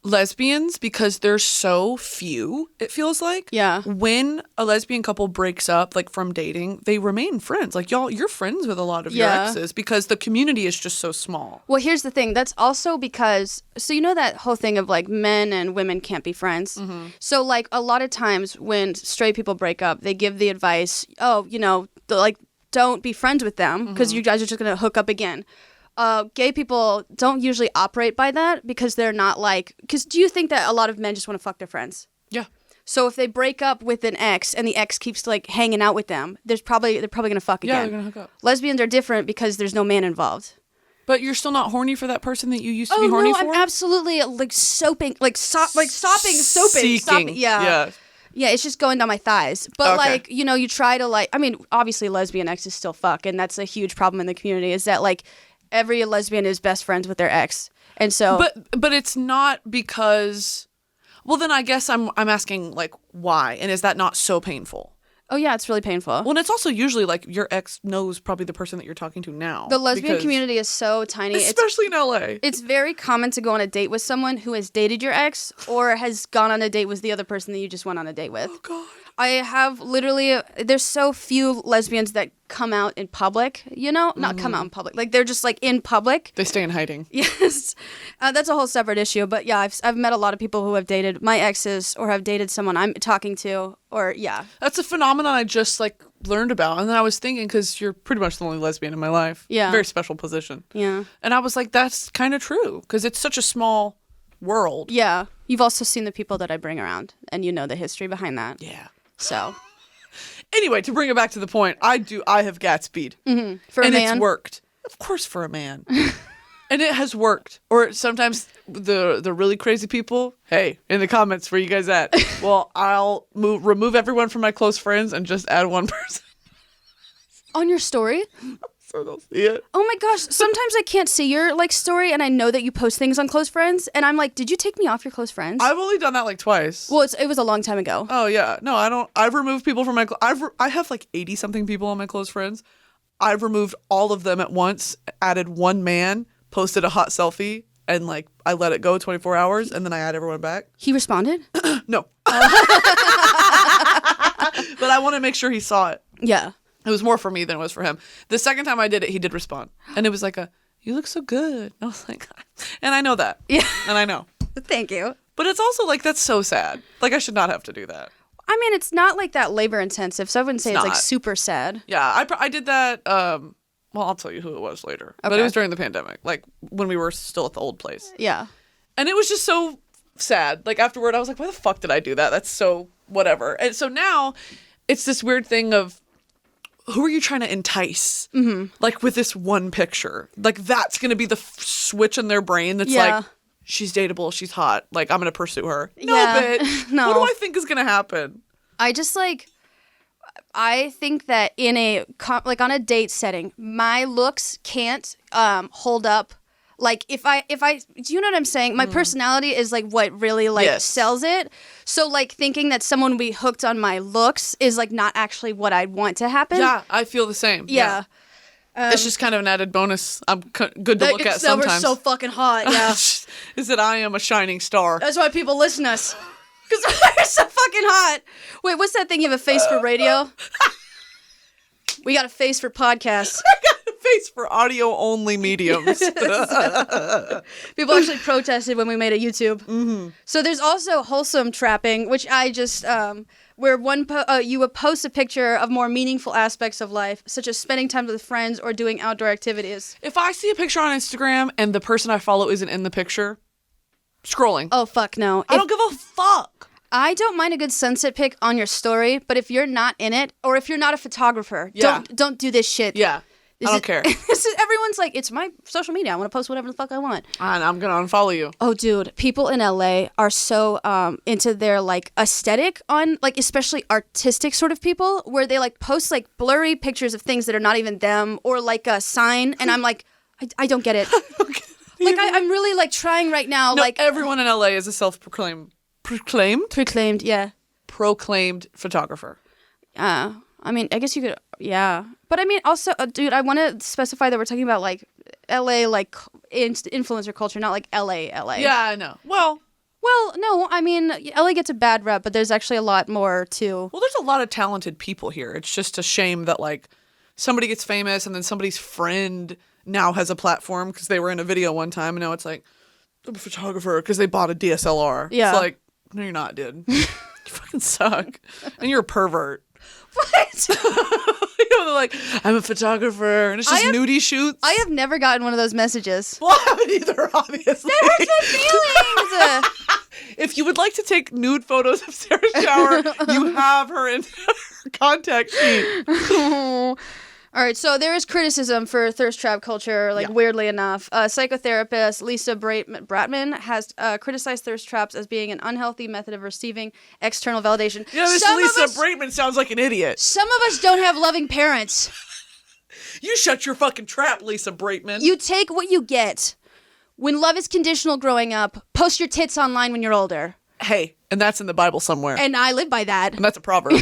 lesbians, because there's so few, it feels like. Yeah. When a lesbian couple breaks up, like from dating, they remain friends. Like you're friends with a lot of your exes because the community is just so small. Well, here's the thing. That's also because, so you know that whole thing of like men and women can't be friends. Mm-hmm. So like a lot of times when straight people break up, they give the advice, oh, you know, like don't be friends with them because you guys are just going to hook up again. Gay people don't usually operate by that because they're not like, because do you think that a lot of men just want to fuck their friends? Yeah. So if they break up with an ex and the ex keeps like hanging out with them, they're probably gonna fuck again. Yeah, they're gonna hook up. Lesbians are different because there's no man involved. But you're still not horny for that person that you used to be horny for? I'm absolutely like soaping, sopping. Seeking. Yeah. Yeah, it's just going down my thighs. But Okay. like, you know, you try to like, I mean, obviously lesbian exes still fuck, and that's a huge problem in the community is that like every lesbian is best friends with their ex. And so But it's not because, well, then I guess I'm asking like why, and is that not so painful? oh yeah, it's really painful. Well, and it's also usually like your ex knows probably the person that you're talking to now. The lesbian because- community is so tiny. especially in LA. It's very common to go on a date with someone who has dated your ex or has gone on a date with the other person that you just went on a date with. Oh God. I have literally, there's so few lesbians that come out in public, you know? Not come out in public. Like, they're just, like, in public. They stay in hiding. Yes. That's a whole separate issue. But, yeah, I've met a lot of people who have dated my exes or have dated someone I'm talking to or, yeah. That's a phenomenon I just like learned about, and then I was thinking because you're pretty much the only lesbian in my life. Yeah. Very special position. Yeah. And I was like, that's kind of true because it's such a small world. Yeah. You've also seen the people that I bring around, and you know the history behind that. Yeah. So, Anyway, to bring it back to the point, I have Gatspeed. for a And man. it's worked. Of course, for a man. And it has worked. Or sometimes the really crazy people, hey, in the comments, where you guys at? Well, I'll remove everyone from my close friends and just add one person On your story? so they'll see it. Oh my gosh, sometimes I can't see your like story and I know that you post things on close friends and I'm like, did you take me off your close friends? I've only done that like twice. Well, it was a long time ago. Oh yeah, no, I don't. I've removed people from my. I have like 80 something people on my close friends. I've removed all of them at once. Added one man, posted a hot selfie, and like I let it go 24 hours, and then I add everyone back. He responded? No, but I want to make sure he saw it. Yeah. It was more for me than it was for him. The second time I did it, he did respond, and it was like "You look so good." And I was like, and I know that. Yeah. And I know. Thank you. But it's also like that's so sad. Like I should not have to do that. I mean, it's not like that labor intensive, so I wouldn't say it's like not. super sad. Yeah, I did that. Well, I'll tell you who it was later. But it Okay. was during the pandemic, like when we were still at the old place. Yeah. And it was just so sad. Like afterward, I was like, why the fuck did I do that? That's so whatever. And so now it's this weird thing of who are you trying to entice? Mm-hmm. Like with this one picture. Like that's going to be the switch in their brain that's Yeah. like, she's dateable, she's hot. Like I'm going to pursue her. No, Yeah. bitch. No. What do I think is going to happen? I just like, I think that in like on a date setting, my looks can't hold up. Like if I, do you know what I'm saying? My personality is like what really like Yes. sells it. So like thinking that someone would be hooked on my looks is like not actually what I want to happen. Yeah, I feel the same. Yeah. It's just kind of an added bonus. I'm good to That- look at that we're sometimes. so fucking hot. Yeah. Is that I am a shining star. That's why people listen to us. Because we're so fucking hot. Wait, what's that thing? You have a face for radio? We got a face for podcasts. I got a face for audio only mediums. People actually protested when we made a YouTube. Mm-hmm. So there's also wholesome trapping, which I just, where you would post a picture of more meaningful aspects of life, such as spending time with friends or doing outdoor activities. If I see a picture on Instagram and the person I follow isn't in the picture, scrolling. Oh, fuck no. I don't give a fuck. I don't mind a good sunset pic on your story, but if you're not in it, or if you're not a photographer, Yeah. don't do this shit. Yeah. I don't care. Everyone's like, it's my social media. I want to post whatever the fuck I want. And I'm going to unfollow you. Oh, dude, people in LA are so into their like aesthetic on like especially artistic sort of people where they like post like blurry pictures of things that are not even them or like a sign, and I'm like, I don't get it. Like I'm really like trying right now. No, like everyone in LA is a self-proclaimed proclaimed, yeah. proclaimed photographer. I mean, I guess you could, yeah. But I mean, also, dude, I want to specify that we're talking about like LA, like influencer culture, not like LA. Yeah, I know. Well, Well, no, I mean, LA gets a bad rep, but there's actually a lot more to. Well, there's a lot of talented people here. It's just a shame that like somebody gets famous and then somebody's friend now has a platform because they were in a video one time and now it's like, I'm a photographer because they bought a DSLR. Yeah. It's like, no, you're not, dude. You fucking suck. And you're a pervert. What? You know, they're like, I'm a photographer, and it's just nudie shoots. I have never gotten one of those messages. Well, I haven't either, obviously. That hurts my feelings. If you would like to take nude photos of Sarah Shower, you have her in her contact sheet. All right, so there is criticism for thirst trap culture, weirdly enough. Psychotherapist Lisa Bratman has criticized thirst traps as being an unhealthy method of receiving external validation. Yeah, this Lisa Bratman sounds like an idiot. Some of us don't have loving parents. You shut your fucking trap, Lisa Bratman. You take what you get. When love is conditional growing up, post your tits online when you're older. Hey, and that's in the Bible somewhere. And I live by that. And that's a proverb.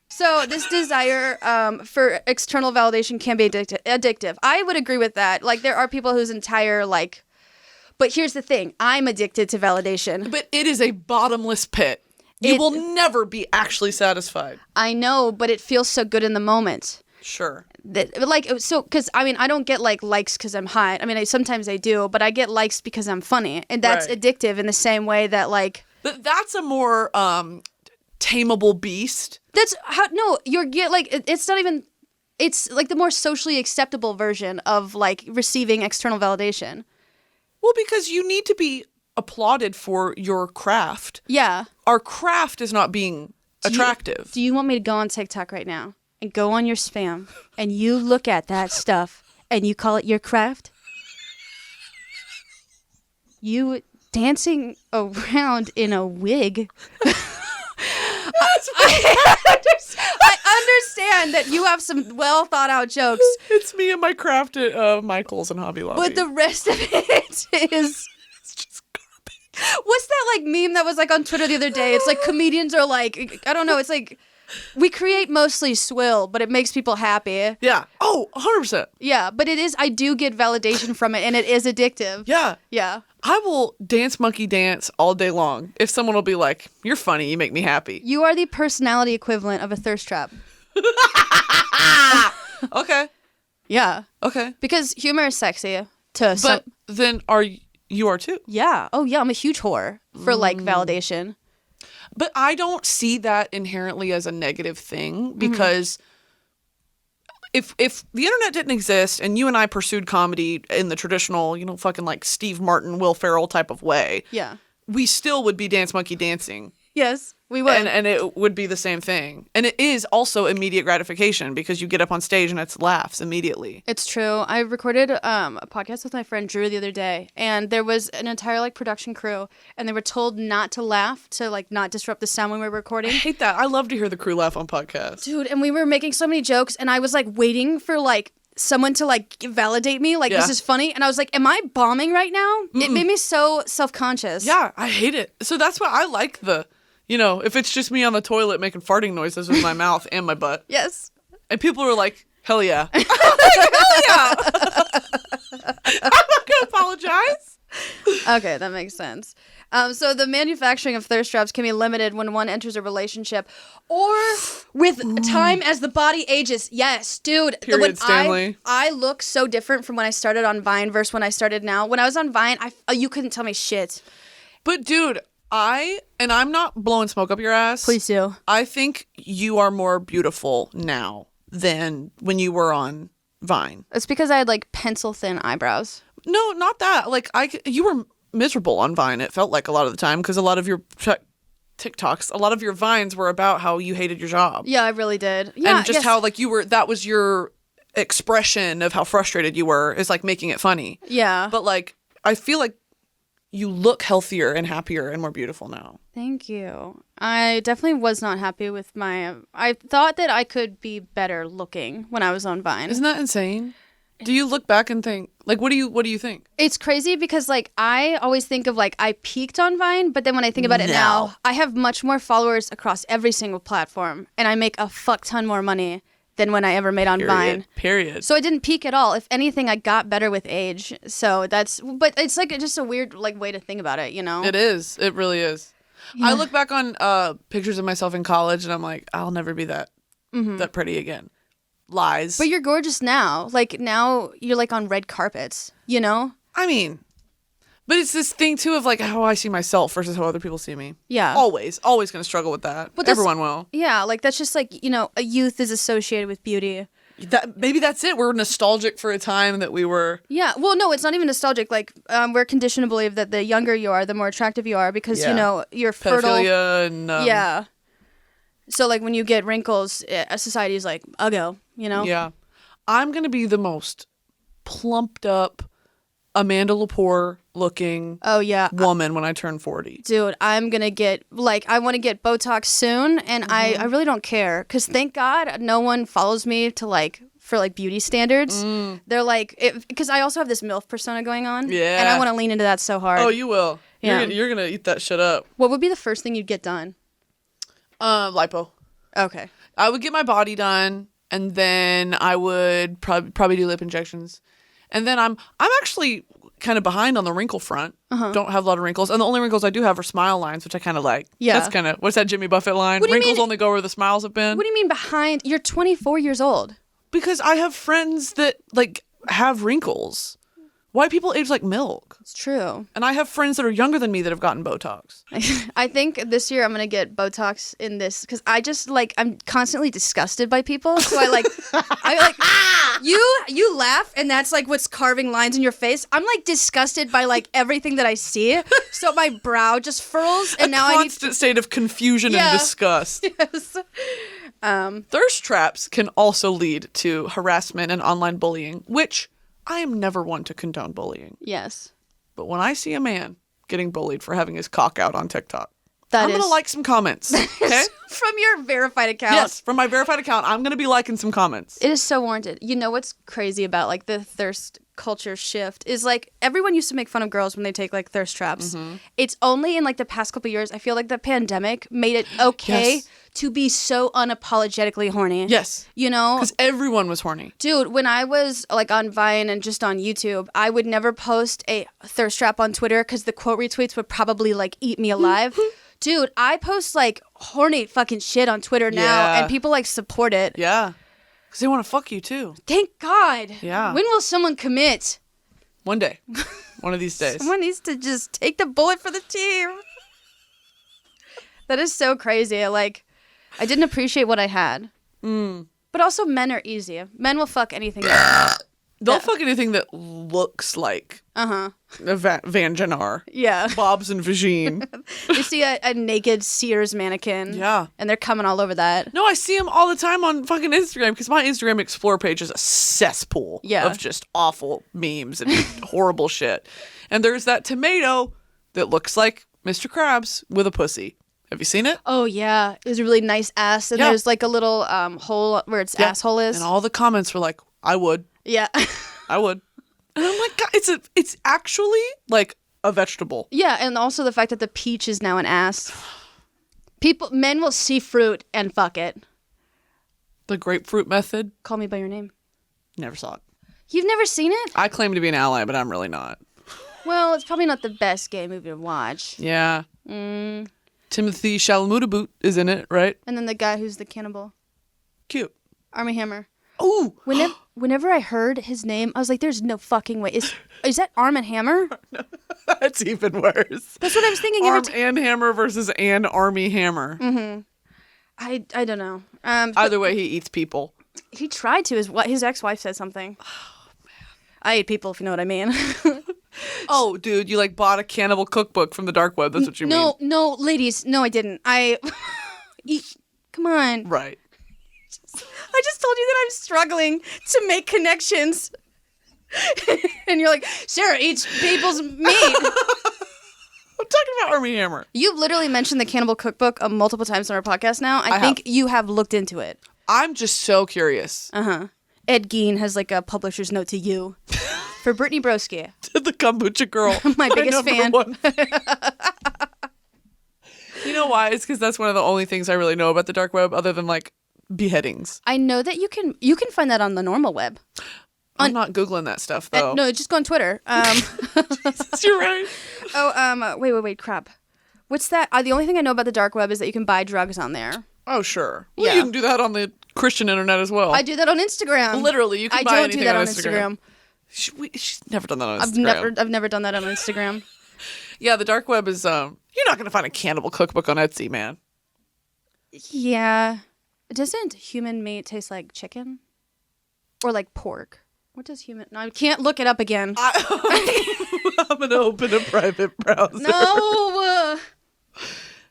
So this desire for external validation can be addictive. I would agree with that. Like, there are people whose entire, but here's the thing. I'm addicted to validation. But it is a bottomless pit. You will never be actually satisfied. I know, but it feels so good in the moment. Sure. Because, I don't get, likes because I'm hot. I mean, sometimes I do, but I get likes because I'm funny. And that's addictive in the same way that, That's a more tameable beast. That's how, no, it's not even, it's, the more socially acceptable version of, receiving external validation. Well, because you need to be applauded for your craft. Yeah. Our craft is not being attractive. Do you want me to go on TikTok right now and go on your spam and you look at that stuff and you call it your craft? You dancing around in a wig. I understand that you have some well thought out jokes. It's me and my craft at Michael's and Hobby Lobby. But the rest of it is... It's just garbage. What's that meme that was on Twitter the other day? It's comedians are I don't know, it's we create mostly swill, but it makes people happy. Yeah. Oh, 100%. Yeah, but it is, I do get validation from it and it is addictive. Yeah. Yeah. I will dance monkey dance all day long if someone will be like, you're funny, you make me happy. You are the personality equivalent of a thirst trap. Okay. Yeah. Okay. Because humor is sexy to some. But then you are too. Yeah. Oh yeah, I'm a huge whore for validation. But I don't see that inherently as a negative thing because if the internet didn't exist and you and I pursued comedy in the traditional, fucking Steve Martin, Will Ferrell type of way, yeah, we still would be dance monkey dancing. Yes, we would. And it would be the same thing. And it is also immediate gratification because you get up on stage and it's laughs immediately. It's true. I recorded a podcast with my friend Drew the other day, and there was an entire production crew, and they were told not to laugh to not disrupt the sound when we were recording. I hate that. I love to hear the crew laugh on podcasts. Dude, and we were making so many jokes, and I was waiting for someone to validate me, this is funny, and I was like, am I bombing right now? It made me so self-conscious. Yeah, I hate it. So that's why I like if it's just me on the toilet making farting noises with my mouth and my butt. Yes. And people are like, hell yeah. I'm like, hell yeah. I'm not going to apologize. Okay, that makes sense. So the manufacturing of thirst traps can be limited when one enters a relationship or with time as the body ages. Yes, dude. Period, Stanley. I look so different from when I started on Vine versus when I started now. When I was on Vine, you couldn't tell me shit. But dude, and I'm not blowing smoke up your ass. Please do. I think you are more beautiful now than when you were on Vine. It's because I had pencil thin eyebrows. No, not that. You were miserable on Vine. It felt like a lot of the time because a lot of your TikToks, a lot of your Vines were about how you hated your job. Yeah, I really did. Yeah, and just how that was your expression of how frustrated you were is making it funny. Yeah. But I feel like you look healthier and happier and more beautiful now. Thank you. I definitely was not happy with I thought that I could be better looking when I was on Vine. Isn't that insane? Do you look back and think, what do you think? It's crazy because I always think of I peaked on Vine, but then when I think about it now, I have much more followers across every single platform and I make a fuck ton more money than when I ever made on Vine. Period. So I didn't peak at all. If anything, I got better with age. So but it's like just a weird like way to think about it, you know? It is. It really is. Yeah. I look back on pictures of myself in college and I'm like, I'll never be that pretty again. Lies. But you're gorgeous now. Like now you're like on red carpets, you know? I mean, but it's this thing too of like how I see myself versus how other people see me. Yeah. Always going to struggle with that. But Everyone will. Yeah, like that's just like, you know, a youth is associated with beauty. Maybe that's it. We're nostalgic for a time that we were. Yeah. Well, no, it's not even nostalgic. Like, we're conditioned to believe that the younger you are, the more attractive you are because, you know, you're fertile. Pedophilia and... yeah. So, like, when you get wrinkles, society's like, uggo, you know? Yeah. I'm going to be the most plumped up Amanda Lepore looking woman when I turn 40. Dude, I'm going to get, like, I want to get Botox soon, and I really don't care. Because thank God no one follows me to, like, for, like, beauty standards. They're like, because I also have this MILF persona going on. Yeah. And I want to lean into that so hard. Oh, you will. Yeah. You're going to eat that shit up. What would be the first thing you'd get done? Lipo. Okay. I would get my body done, and then I would probably do lip injections. And then I'm actually kind of behind on the wrinkle front. Don't have a lot of wrinkles. And the only wrinkles I do have are smile lines, which I kind of like. Yeah. That's kind of, what's that Jimmy Buffett line? What do you Wrinkles mean? only go where the smiles have been. What do you mean behind? You're 24 years old. Because I have friends that, like, have wrinkles. White people age like milk. It's true. And I have friends that are younger than me that have gotten Botox. I think this year I'm going to get Botox in this because I just like, I'm constantly disgusted by people. So you laugh and that's like what's carving lines in your face. I'm like disgusted by like everything that I see. So my brow just furls and now I need constant state of confusion and disgust. Yes. Thirst traps can also lead to harassment and online bullying, which I am never one to condone bullying. Yes. But when I see a man getting bullied for having his cock out on TikTok, I'm going to like some comments. Okay? From your verified account. Yes, from my verified account, I'm going to be liking some comments. It is so warranted. You know what's crazy about like the thirst culture shift is like everyone used to make fun of girls when they take like thirst traps. It's only in like the past couple years I feel like the pandemic made it okay to be so unapologetically horny. Yes. You know? Because everyone was horny. Dude, when I was like on Vine and just on YouTube, I would never post a thirst trap on Twitter because the quote retweets would probably like eat me alive. Dude, I post like horny fucking shit on Twitter now and people like support it. Yeah. Because they want to fuck you too. Thank God. Yeah. When will someone commit? One day. One of these days. Someone needs to just take the bullet for the team. That is so crazy. I didn't appreciate what I had. But also men are easy. Men will fuck anything. They'll fuck anything that looks like a Van Genar. Yeah. Bob's and Vagine. You see a naked Sears mannequin. Yeah. And they're coming all over that. No, I see them all the time on fucking Instagram because my Instagram Explore page is a cesspool of just awful memes and horrible shit. And there's that tomato that looks like Mr. Krabs with a pussy. Have you seen it? Oh, yeah. It was a really nice ass. And there's like a little hole where its asshole is. And all the comments were like, I would. Yeah. I would. And I'm like, God, it's actually like a vegetable. Yeah, and also the fact that the peach is now an ass. Men will see fruit and fuck it. The grapefruit method. Call me by your name. Never saw it. You've never seen it? I claim to be an ally, but I'm really not. Well, it's probably not the best gay movie to watch. Yeah. Timothy Chalamet is in it, right? And then the guy who's the cannibal. Cute. Armie Hammer. Ooh. Whenever I heard his name, I was like, there's no fucking way. Is that Arm and Hammer? That's even worse. That's what I was thinking. Arm and Hammer versus an Army Hammer. I don't know. Either way, he eats people. He tried to. His ex-wife said something. Oh, man. I eat people, if you know what I mean. Oh, dude, you like bought a cannibal cookbook from the dark web. That's what you mean. No, ladies. No, I didn't. Come on. Right. I just told you that I'm struggling to make connections. And you're like, Sarah eats people's meat. I'm talking about Armie Hammer. You've literally mentioned the Cannibal Cookbook multiple times on our podcast now. I think you have looked into it. I'm just so curious. Ed Gein has like a publisher's note to you. For Brittany Broski. The kombucha girl. My biggest fan. You know why? It's because that's one of the only things I really know about the dark web other than like beheadings. I know that you can find that on the normal web. I'm not Googling that stuff, though. No, just go on Twitter. Jesus, you're right. Wait, crap. What's that? The only thing I know about the dark web is that you can buy drugs on there. Oh, sure. Well, Yeah. you can do that on the Christian internet as well. I do that on Instagram. Literally, you can buy anything do that on Instagram. She's never done that on Instagram. I've never done that on Instagram. Yeah, the dark web is, you're not going to find a cannibal cookbook on Etsy, man. Yeah. Doesn't human meat taste like chicken? Or like pork? What does human... No, I can't look it up again. I'm going to open a private browser. No!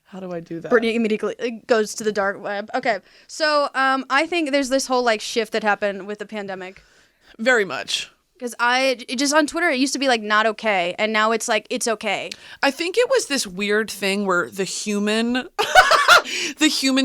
How do I do that? Brittany immediately goes to the dark web. Okay, so I think there's this whole like shift that happened with the pandemic. Very much. Because just on Twitter, it used to be like not okay, and now it's like it's okay. I think it was this weird thing where the human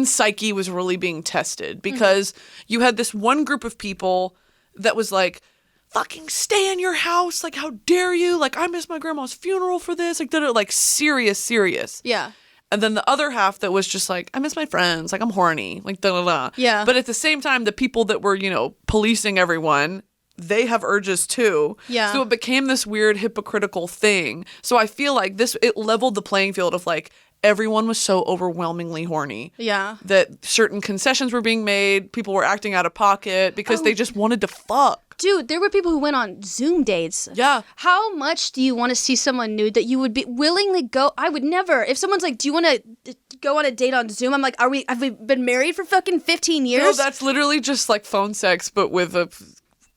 psyche was really being tested because you had this one group of people that was like, fucking stay in your house. Like, how dare you? Like, I missed my grandma's funeral for this. Like, serious. Yeah. And then the other half that was just like, I miss my friends. Like, I'm horny. Like, da-da-da. Yeah. But at the same time, the people that were, policing everyone, they have urges too. Yeah. So it became this weird hypocritical thing. So I feel like it leveled the playing field of like, everyone was so overwhelmingly horny. Yeah. That certain concessions were being made. People were acting out of pocket because they just wanted to fuck. Dude, there were people who went on Zoom dates. Yeah. How much do you want to see someone nude that you would be willingly go? I would never. If someone's like, do you want to go on a date on Zoom? I'm like, have we been married for fucking 15 years? No, that's literally just like phone sex, but with a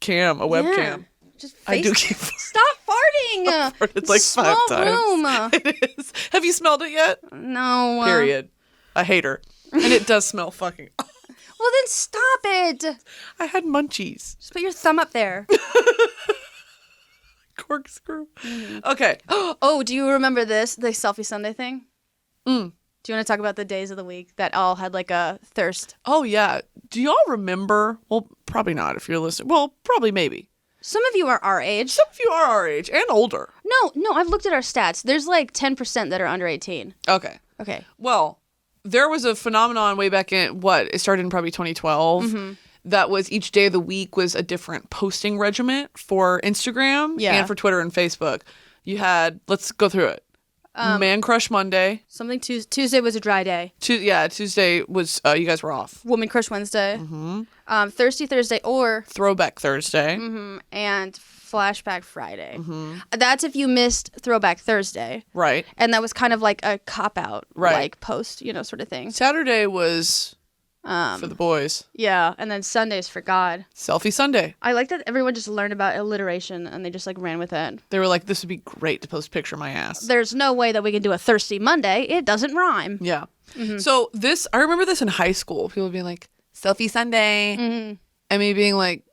webcam. Yeah. Just I do keep Stop farting. I've farted like Small 5 times. room. It is. Have you smelled it yet? No. Period. I hate her. And it does smell fucking. Well, then stop it. I had munchies. Just put your thumb up there. Corkscrew. Okay. Oh, do you remember this? The Selfie Sunday thing? Do you want to talk about the days of the week that all had like a thirst? Oh, yeah. Do y'all remember? Well, probably not if you're listening. Well, probably maybe. Some of you are our age. Some of you are our age and older. No, I've looked at our stats. There's like 10% that are under 18. Okay. Well, there was a phenomenon way back in, it started in probably 2012. That was each day of the week was a different posting regimen for Instagram and for Twitter and Facebook. You had, let's go through it. Man Crush Monday. Something Tuesday was a dry day. Tuesday was, you guys were off. Woman Crush Wednesday. Thirsty Thursday or... Throwback Thursday. And Flashback Friday. That's if you missed Throwback Thursday. Right. And that was kind of like a cop-out, like post, sort of thing. Saturday was for the boys. Yeah, and then Sunday's for God. Selfie Sunday. I like that everyone just learned about alliteration and they just like ran with it. They were like, this would be great to post a picture of my ass. There's no way that we can do a Thirsty Monday. It doesn't rhyme. Yeah. So I remember this in high school. People being like, Selfie Sunday. And me being like,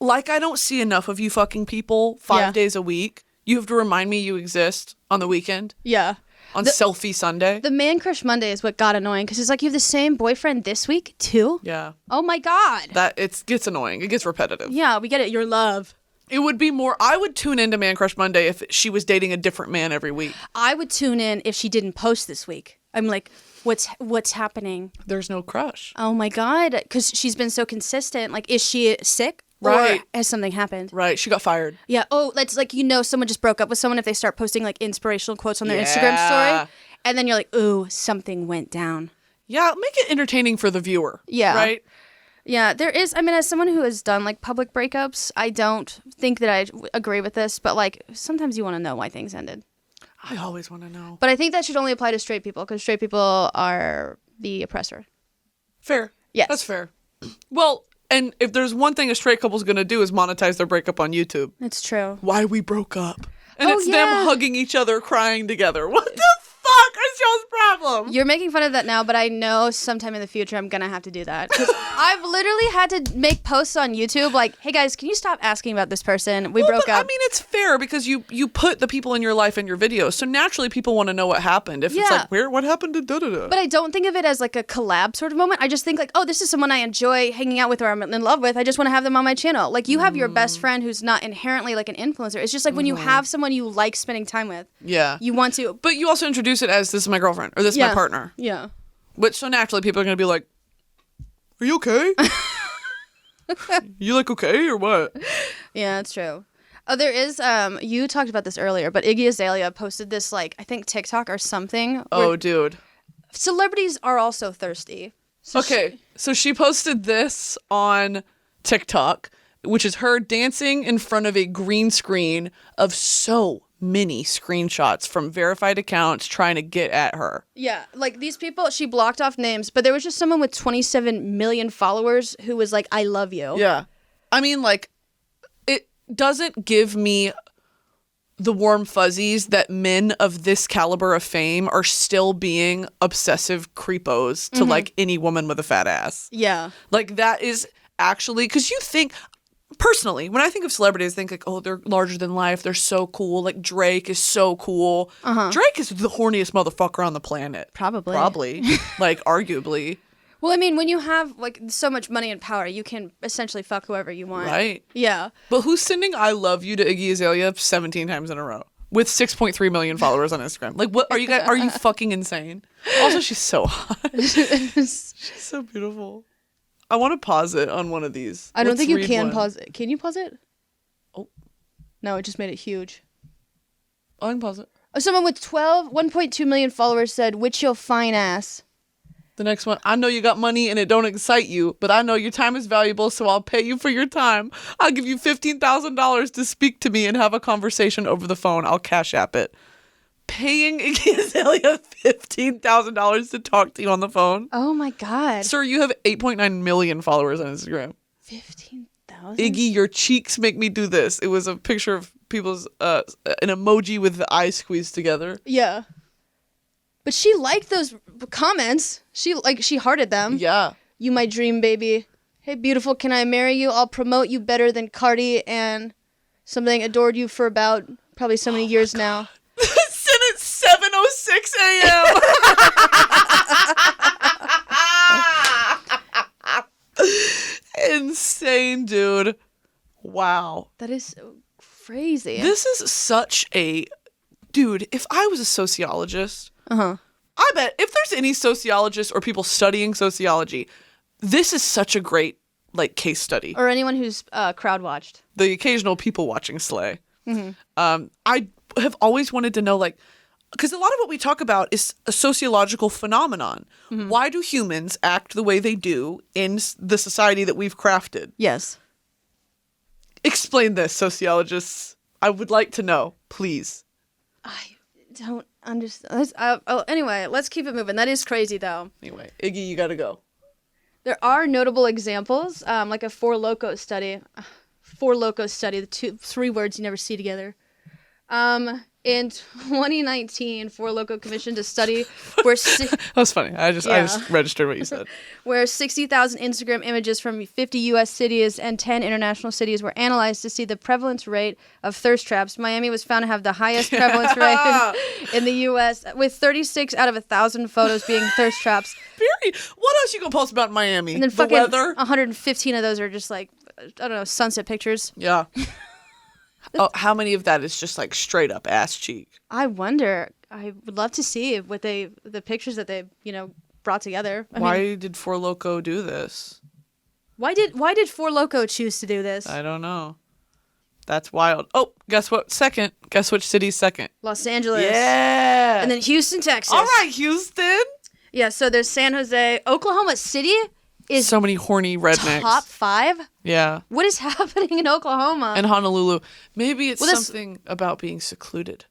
I don't see enough of you fucking people 5 days a week. You have to remind me you exist on the weekend. Yeah. On Selfie Sunday. The Man Crush Monday is what got annoying because it's like you have the same boyfriend this week too. Yeah. Oh my God. It gets annoying. It gets repetitive. Yeah, we get it. Your love. It would be more, I would tune into Man Crush Monday if she was dating a different man every week. I would tune in if she didn't post this week. I'm like, what's happening? There's no crush. Oh my God. Because she's been so consistent. Like, is she sick? Right. Or has something happened? Right. She got fired. Yeah. Oh, that's like, someone just broke up with someone if they start posting like inspirational quotes on their Instagram story. And then you're like, ooh, something went down. Yeah. Make it entertaining for the viewer. Yeah. Right? Yeah. There is, as someone who has done like public breakups, I don't think that I agree with this, but like sometimes you want to know why things ended. I always want to know. But I think that should only apply to straight people because straight people are the oppressor. Fair. Yes. That's fair. Well, and if there's one thing a straight couple's going to do is monetize their breakup on YouTube. It's true. Why we broke up. And Oh, it's yeah. them hugging each other, crying together. What the fuck is y'all's problem? You're making fun of that now, but I know sometime in the future I'm going to have to do that. 'Cause I've literally had to make posts on YouTube like, hey guys, can you stop asking about this person? We broke up. I mean, it's fair because you put the people in your life in your videos. So naturally people want to know what happened. If it's Yeah. like, what happened to da-da-da? But I don't think of it as like a collab sort of moment. I just think like, oh, this is someone I enjoy hanging out with or I'm in love with. I just want to have them on my channel. Like you have your best friend who's not inherently like an influencer. It's just like when you have someone you like spending time with. Yeah. You want to. But you also introduce it as, this is my girlfriend or this is my partner. Yeah. But so naturally people are going to be like, Are you okay? You like okay or what? Yeah, it's true. Oh, there is, you talked about this earlier, but Iggy Azalea posted this, like, I think TikTok or something. Oh, dude. Celebrities are also thirsty. So So she posted this on TikTok, which is her dancing in front of a green screen of so many screenshots from verified accounts trying to get at her. Yeah, like these people, she blocked off names, but there was just someone with 27 million followers who was like, I love you. Yeah. I mean, like, it doesn't give me the warm fuzzies that men of this caliber of fame are still being obsessive creepos to like any woman with a fat ass. Yeah. Like that is actually, because you think, personally, when I think of celebrities, I think like, oh, they're larger than life. They're so cool. Like Drake is so cool. Drake is the horniest motherfucker on the planet. Probably. Like arguably. Well, I mean, when you have like so much money and power, you can essentially fuck whoever you want. Right. Yeah. But who's sending I love you to Iggy Azalea 17 times in a row with 6.3 million followers on Instagram? Like, what are you guys? Are you fucking insane? Also, she's so hot. She's so beautiful. I want to pause it on one of these. I don't Let's think you read can one. pause it. Can you pause it? Oh. No, it just made it huge. I can pause it. Someone with 1.2 million followers said, "Which your fine ass." The next one, I know you got money and it don't excite you, but I know your time is valuable, so I'll pay you for your time. I'll give you $15,000 to speak to me and have a conversation over the phone. I'll cash app it. Paying Iggy Azalea $15,000 to talk to you on the phone? Oh my God. Sir, you have 8.9 million followers on Instagram. 15,000? Iggy, your cheeks make me do this. It was a picture of people's, an emoji with the eyes squeezed together. Yeah. But she liked those comments. She hearted them. Yeah. You my dream baby. Hey beautiful, can I marry you? I'll promote you better than Cardi and something. Adored you for about probably so many years now. Sent at 7:06 a.m. Insane, dude. Wow. That is so crazy. This is such a... Dude, if I was a sociologist... Uh-huh. I bet if there's any sociologists or people studying sociology, this is such a great like case study. Or anyone who's crowd watched. The occasional people watching slay. I have always wanted to know, like, because a lot of what we talk about is a sociological phenomenon. Why do humans act the way they do in the society that we've crafted? Yes. Explain this, sociologists. I would like to know, please. I don't understand. Anyway, let's keep it moving. That is crazy, though. Anyway, Iggy, you gotta go. There are notable examples, like a Four Loko study. Four Loko study, the three words you never see together. In 2019, Four Loko commissioned a study where That was funny. I just registered what you said. where 60,000 Instagram images from 50 U.S. cities and 10 international cities were analyzed to see the prevalence rate of thirst traps. Miami was found to have the highest prevalence rate in the U.S., with 36 out of 1,000 photos being thirst traps. Period. What else you gonna post about Miami? And then the fucking weather? 115 of those are just like, I don't know, sunset pictures. Yeah. Oh, how many of that is just like straight up ass cheek? I wonder. I would love to see what the pictures that they, brought together. Why mean, did Four Loko do this? why did Four Loko choose to do this? I don't know. That's wild. Oh, guess what? Second. Guess which city's second? Los Angeles. Yeah. And then Houston, Texas. All right, Houston. Yeah, so there's San Jose. Oklahoma City is So many horny rednecks. top 5. Yeah. What is happening in Oklahoma? And Honolulu. Maybe it's Well, something about being secluded.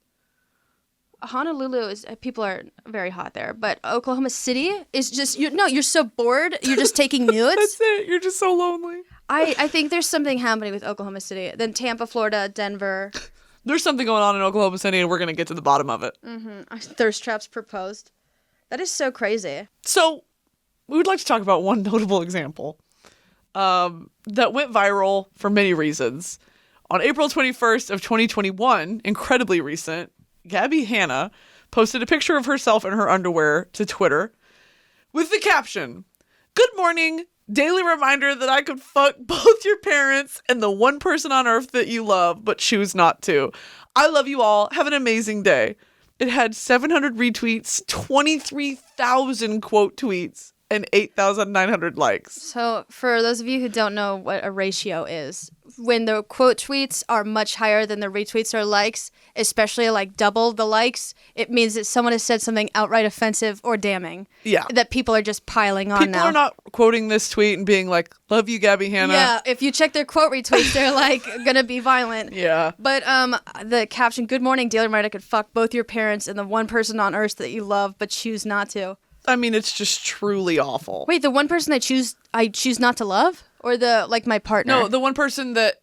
Honolulu is, people are very hot there, but Oklahoma City is just, you're so bored. You're just taking nudes. That's it. You're just so lonely. I think there's something happening with Oklahoma City. Then Tampa, Florida, Denver. There's something going on in Oklahoma City, and we're going to get to the bottom of it. Thirst traps proposed. That is so crazy. So, we would like to talk about one notable example that went viral for many reasons. On April 21st of 2021, incredibly recent, Gabby Hanna posted a picture of herself in her underwear to Twitter with the caption, "Good morning, daily reminder that I could fuck both your parents and the one person on earth that you love but choose not to. I love you all. Have an amazing day." It had 700 retweets, 23,000 quote tweets, and 8,900 likes. So, for those of you who don't know what a ratio is, when the quote tweets are much higher than the retweets or likes, especially like double the likes, it means that someone has said something outright offensive or damning. Yeah. That people are just piling on People now. are not quoting this tweet and being like, love you, Gabby Hanna. Yeah, if you check their quote retweets, they're like gonna be violent. Yeah. But the caption, "Good morning, Daily Reminder could fuck both your parents and the one person on earth that you love but choose not to." I mean, it's just truly awful. Wait, the one person I choose not to love? Or the, like, my partner? No, the one person that,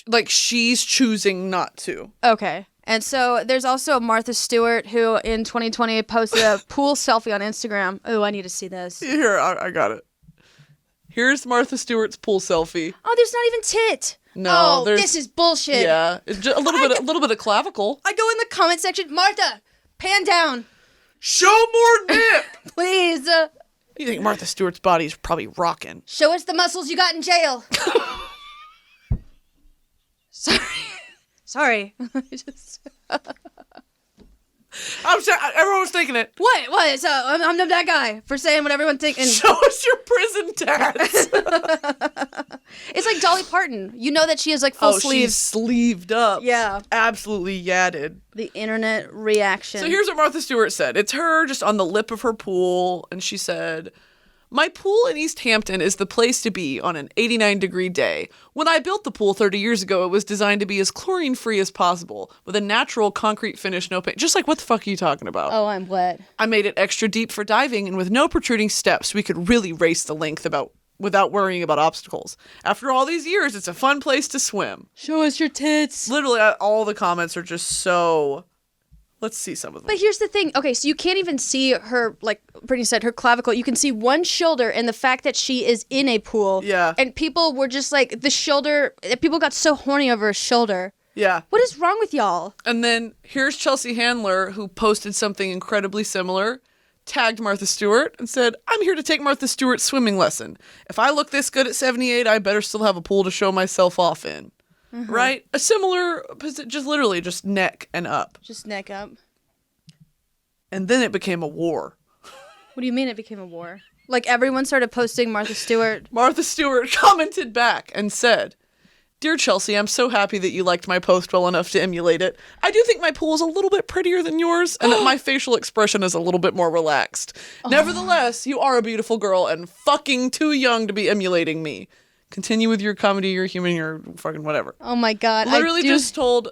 like, she's choosing not to. Okay. And so there's also Martha Stewart, who in 2020 posted a pool selfie on Instagram. Oh, I need to see this. Here, I got it. Here's Martha Stewart's pool selfie. Oh, there's not even tit. No, Oh, there's... this is bullshit. Yeah, it's just a little bit of clavicle. I go in the comment section, Martha, pan down. Show more nip! Please. You think Martha Stewart's body's probably rocking. Show us the muscles you got in jail. Sorry. I'm sorry, everyone was thinking it. What? So I'm that guy for saying what everyone's thinking. Show us your prison tats. It's like Dolly Parton. You know that she has like full She's sleeves. sleeved up. Yeah. Absolutely yadded. The internet reaction. So here's what Martha Stewart said. It's her just on the lip of her pool, and she said, "My pool in East Hampton is the place to be on an 89-degree day. When I built the pool 30 years ago, it was designed to be as chlorine-free as possible, with a natural concrete finish, no paint." Just like, what the fuck are you talking about? Oh, I'm wet. "I made it extra deep for diving, and with no protruding steps, we could really race the length without worrying about obstacles. After all these years, it's a fun place to swim." Show us your tits. Literally, all the comments are just so... Let's see some of them. But here's the thing. Okay, so you can't even see her, like Brittany said, her clavicle. You can see one shoulder, and the fact that she is in a pool. Yeah. And people were just like, the shoulder, people got so horny over her shoulder. Yeah. What is wrong with y'all? And then here's Chelsea Handler, who posted something incredibly similar, tagged Martha Stewart, and said, "I'm here to take Martha Stewart's swimming lesson. If I look this good at 78, I better still have a pool to show myself off in." Mm-hmm. Right? A similar, just literally just neck and up. Just neck up. And then it became a war. What do you mean it became a war? Like everyone started posting Martha Stewart. Martha Stewart commented back and said, "Dear Chelsea, I'm so happy that you liked my post well enough to emulate it. I do think my pool is a little bit prettier than yours, and that my facial expression is a little bit more relaxed. Nevertheless, you are a beautiful girl and fucking too young to be emulating me. Continue with your comedy, your humor, your fucking whatever." Oh my God. Literally just told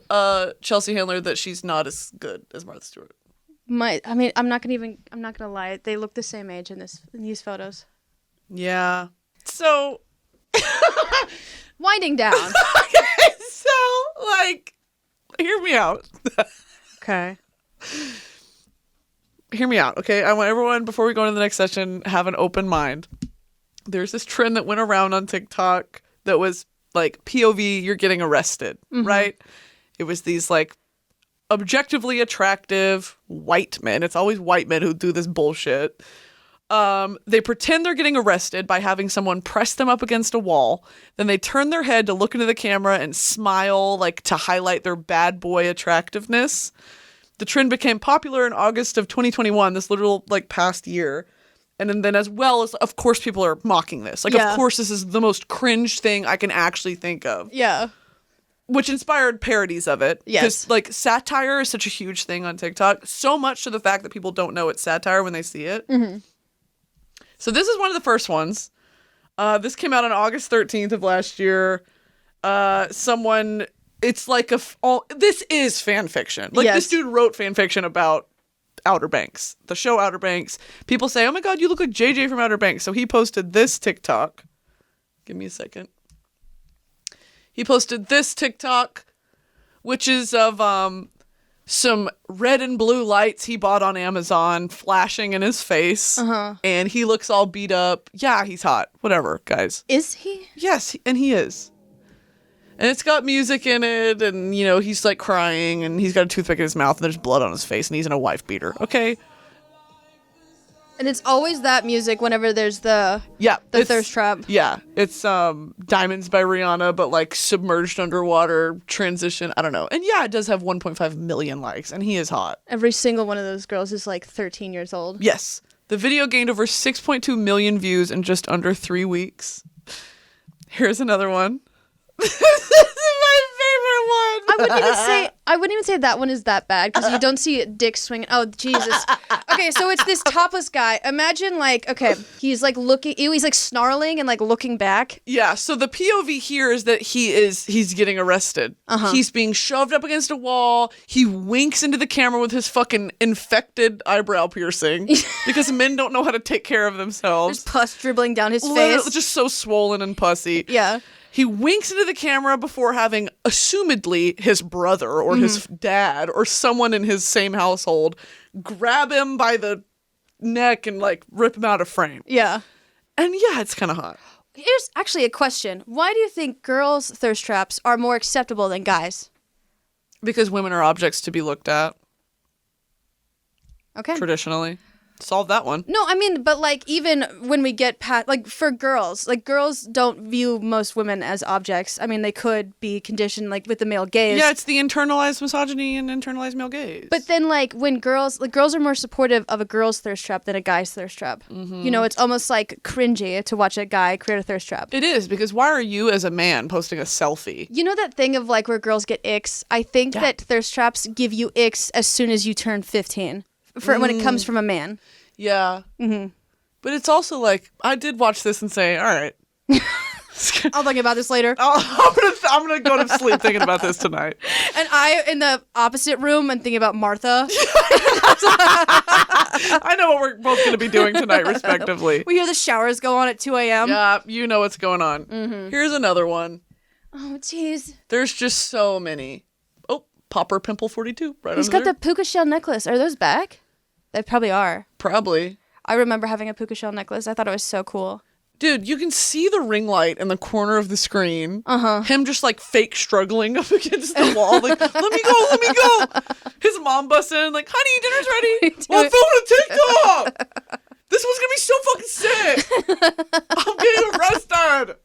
Chelsea Handler that she's not as good as Martha Stewart. I'm not gonna lie. They look the same age in these photos. Yeah. So Winding down. so, like, hear me out. Okay. Hear me out, okay? I want everyone, before we go into the next session, have an open mind. There's this trend that went around on TikTok that was like POV, you're getting arrested, right? It was these like objectively attractive white men. It's always white men who do this bullshit. They pretend they're getting arrested by having someone press them up against a wall. Then they turn their head to look into the camera and smile, like to highlight their bad boy attractiveness. The trend became popular in August of 2021, this literal like past year. And then as well as, of course, people are mocking this. Like, Yeah. Of course, this is the most cringe thing I can actually think of. Yeah. Which inspired parodies of it. Yes. Because, like, satire is such a huge thing on TikTok. So much to the fact that people don't know it's satire when they see it. Mm-hmm. So this is one of the first ones. This came out on August 13th of last year. It's like this is fan fiction. Like, Yes. This dude wrote fan fiction about Outer Banks, the show Outer Banks. People say, "Oh my God, you look like JJ from Outer Banks." So he posted this TikTok. Give me a second. He posted this TikTok, which is of some red and blue lights he bought on Amazon flashing in his face. And he looks all beat up. Yeah, he's hot. Whatever, guys. Is he? Yes, and he is. And it's got music in it, and, you know, he's, like, crying, and he's got a toothpick in his mouth, and there's blood on his face, and he's in a wife beater. Okay? And it's always that music whenever there's the thirst trap. Yeah. It's Diamonds by Rihanna, but, like, submerged underwater transition. I don't know. And, yeah, it does have 1.5 million likes, and he is hot. Every single one of those girls is like 13 years old. Yes. The video gained over 6.2 million views in just under 3 weeks. Here's another one. This is my favorite one. I wouldn't even say that one is that bad because you don't see dick swinging. Oh, Jesus. Okay, so it's this topless guy. Imagine he's like looking, he's like snarling and like looking back. Yeah, so the POV here is that he's getting arrested. He's being shoved up against a wall. He winks into the camera with his fucking infected eyebrow piercing because men don't know how to take care of themselves. There's pus dribbling down his Literally, face. just so swollen and pussy. Yeah. He winks into the camera before having, assumedly, his brother or his dad or someone in his same household grab him by the neck and, like, rip him out of frame. Yeah. And, yeah, it's kind of hot. Here's actually a question. Why do you think girls' thirst traps are more acceptable than guys? Because women are objects to be looked at, Okay. traditionally. Solve that one. No, I mean, but like even when we get past, like for girls, like girls don't view most women as objects. I mean, they could be conditioned like with the male gaze. Yeah, it's the internalized misogyny and internalized male gaze. But then like when girls are more supportive of a girl's thirst trap than a guy's thirst trap. You know, it's almost like cringy to watch a guy create a thirst trap. It is, because why are you as a man posting a selfie? You know that thing of like where girls get icks? I think that thirst traps give you icks as soon as you turn 15 when it comes from a man. Yeah. But it's also like, I did watch this and say, all right. I'll think about this later. I'm gonna go to sleep thinking about this tonight. And I, in the opposite room, and thinking about Martha. I know what we're both gonna be doing tonight, respectively. We hear the showers go on at 2 a.m. Yeah, you know what's going on. Here's another one. Oh, jeez. There's just so many. Oh, Popper Pimple 42. Right He's under got there. the puka shell necklace. Are those back? They probably are. Probably. I remember having a puka shell necklace. I thought it was so cool. Dude, you can see the ring light in the corner of the screen. Him just like fake struggling up against the wall. Like, let me go. His mom busts in, like, honey, dinner's ready. Well, I'm filming a TikTok. This one's gonna be so fucking sick. I'm getting arrested.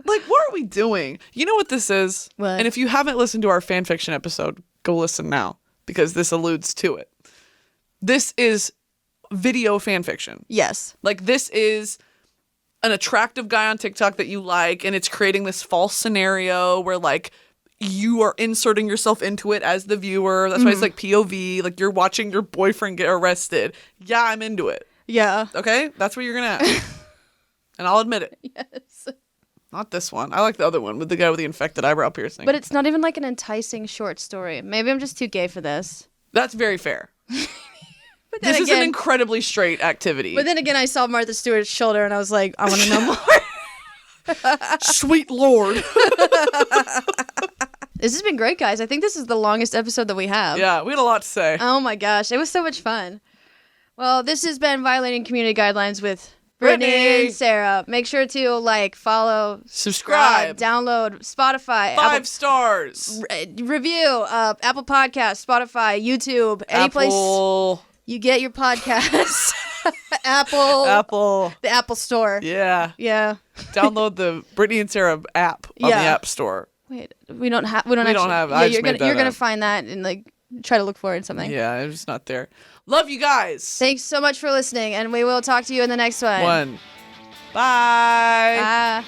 Like, what are we doing? You know what this is? What? And if you haven't listened to our fan fiction episode, go listen now, because this alludes to it. This is video fan fiction. Yes. Like, this is an attractive guy on TikTok that you like, and it's creating this false scenario where, like, you are inserting yourself into it as the viewer. That's why it's like POV. Like, you're watching your boyfriend get arrested. Yeah, I'm into it. Yeah. Okay? That's what you're going to have. And I'll admit it. Yes. Not this one. I like the other one with the guy with the infected eyebrow piercing. But it's not even like an enticing short story. Maybe I'm just too gay for this. That's very fair. But then This is again, an incredibly straight activity. But then again, I saw Martha Stewart's shoulder and I was like, I want to know more. Sweet Lord. This has been great, guys. I think this is the longest episode that we have. Yeah, we had a lot to say. Oh my gosh, it was so much fun. Well, this has been Violating Community Guidelines with Brittany and Sarah. Make sure to like, follow, Subscribe. download, Spotify, 5 stars. review, Apple Podcasts, Spotify, YouTube, any place you get your podcasts. Apple. The Apple Store. Yeah. Yeah. Download the Brittany and Sarah app on the App Store. Wait, we don't have. don't have- I just made that you're gonna up. find that and like try to look for it in something. Yeah, it's not there. Love you guys. Thanks so much for listening, and we will talk to you in the next one. Bye. Bye.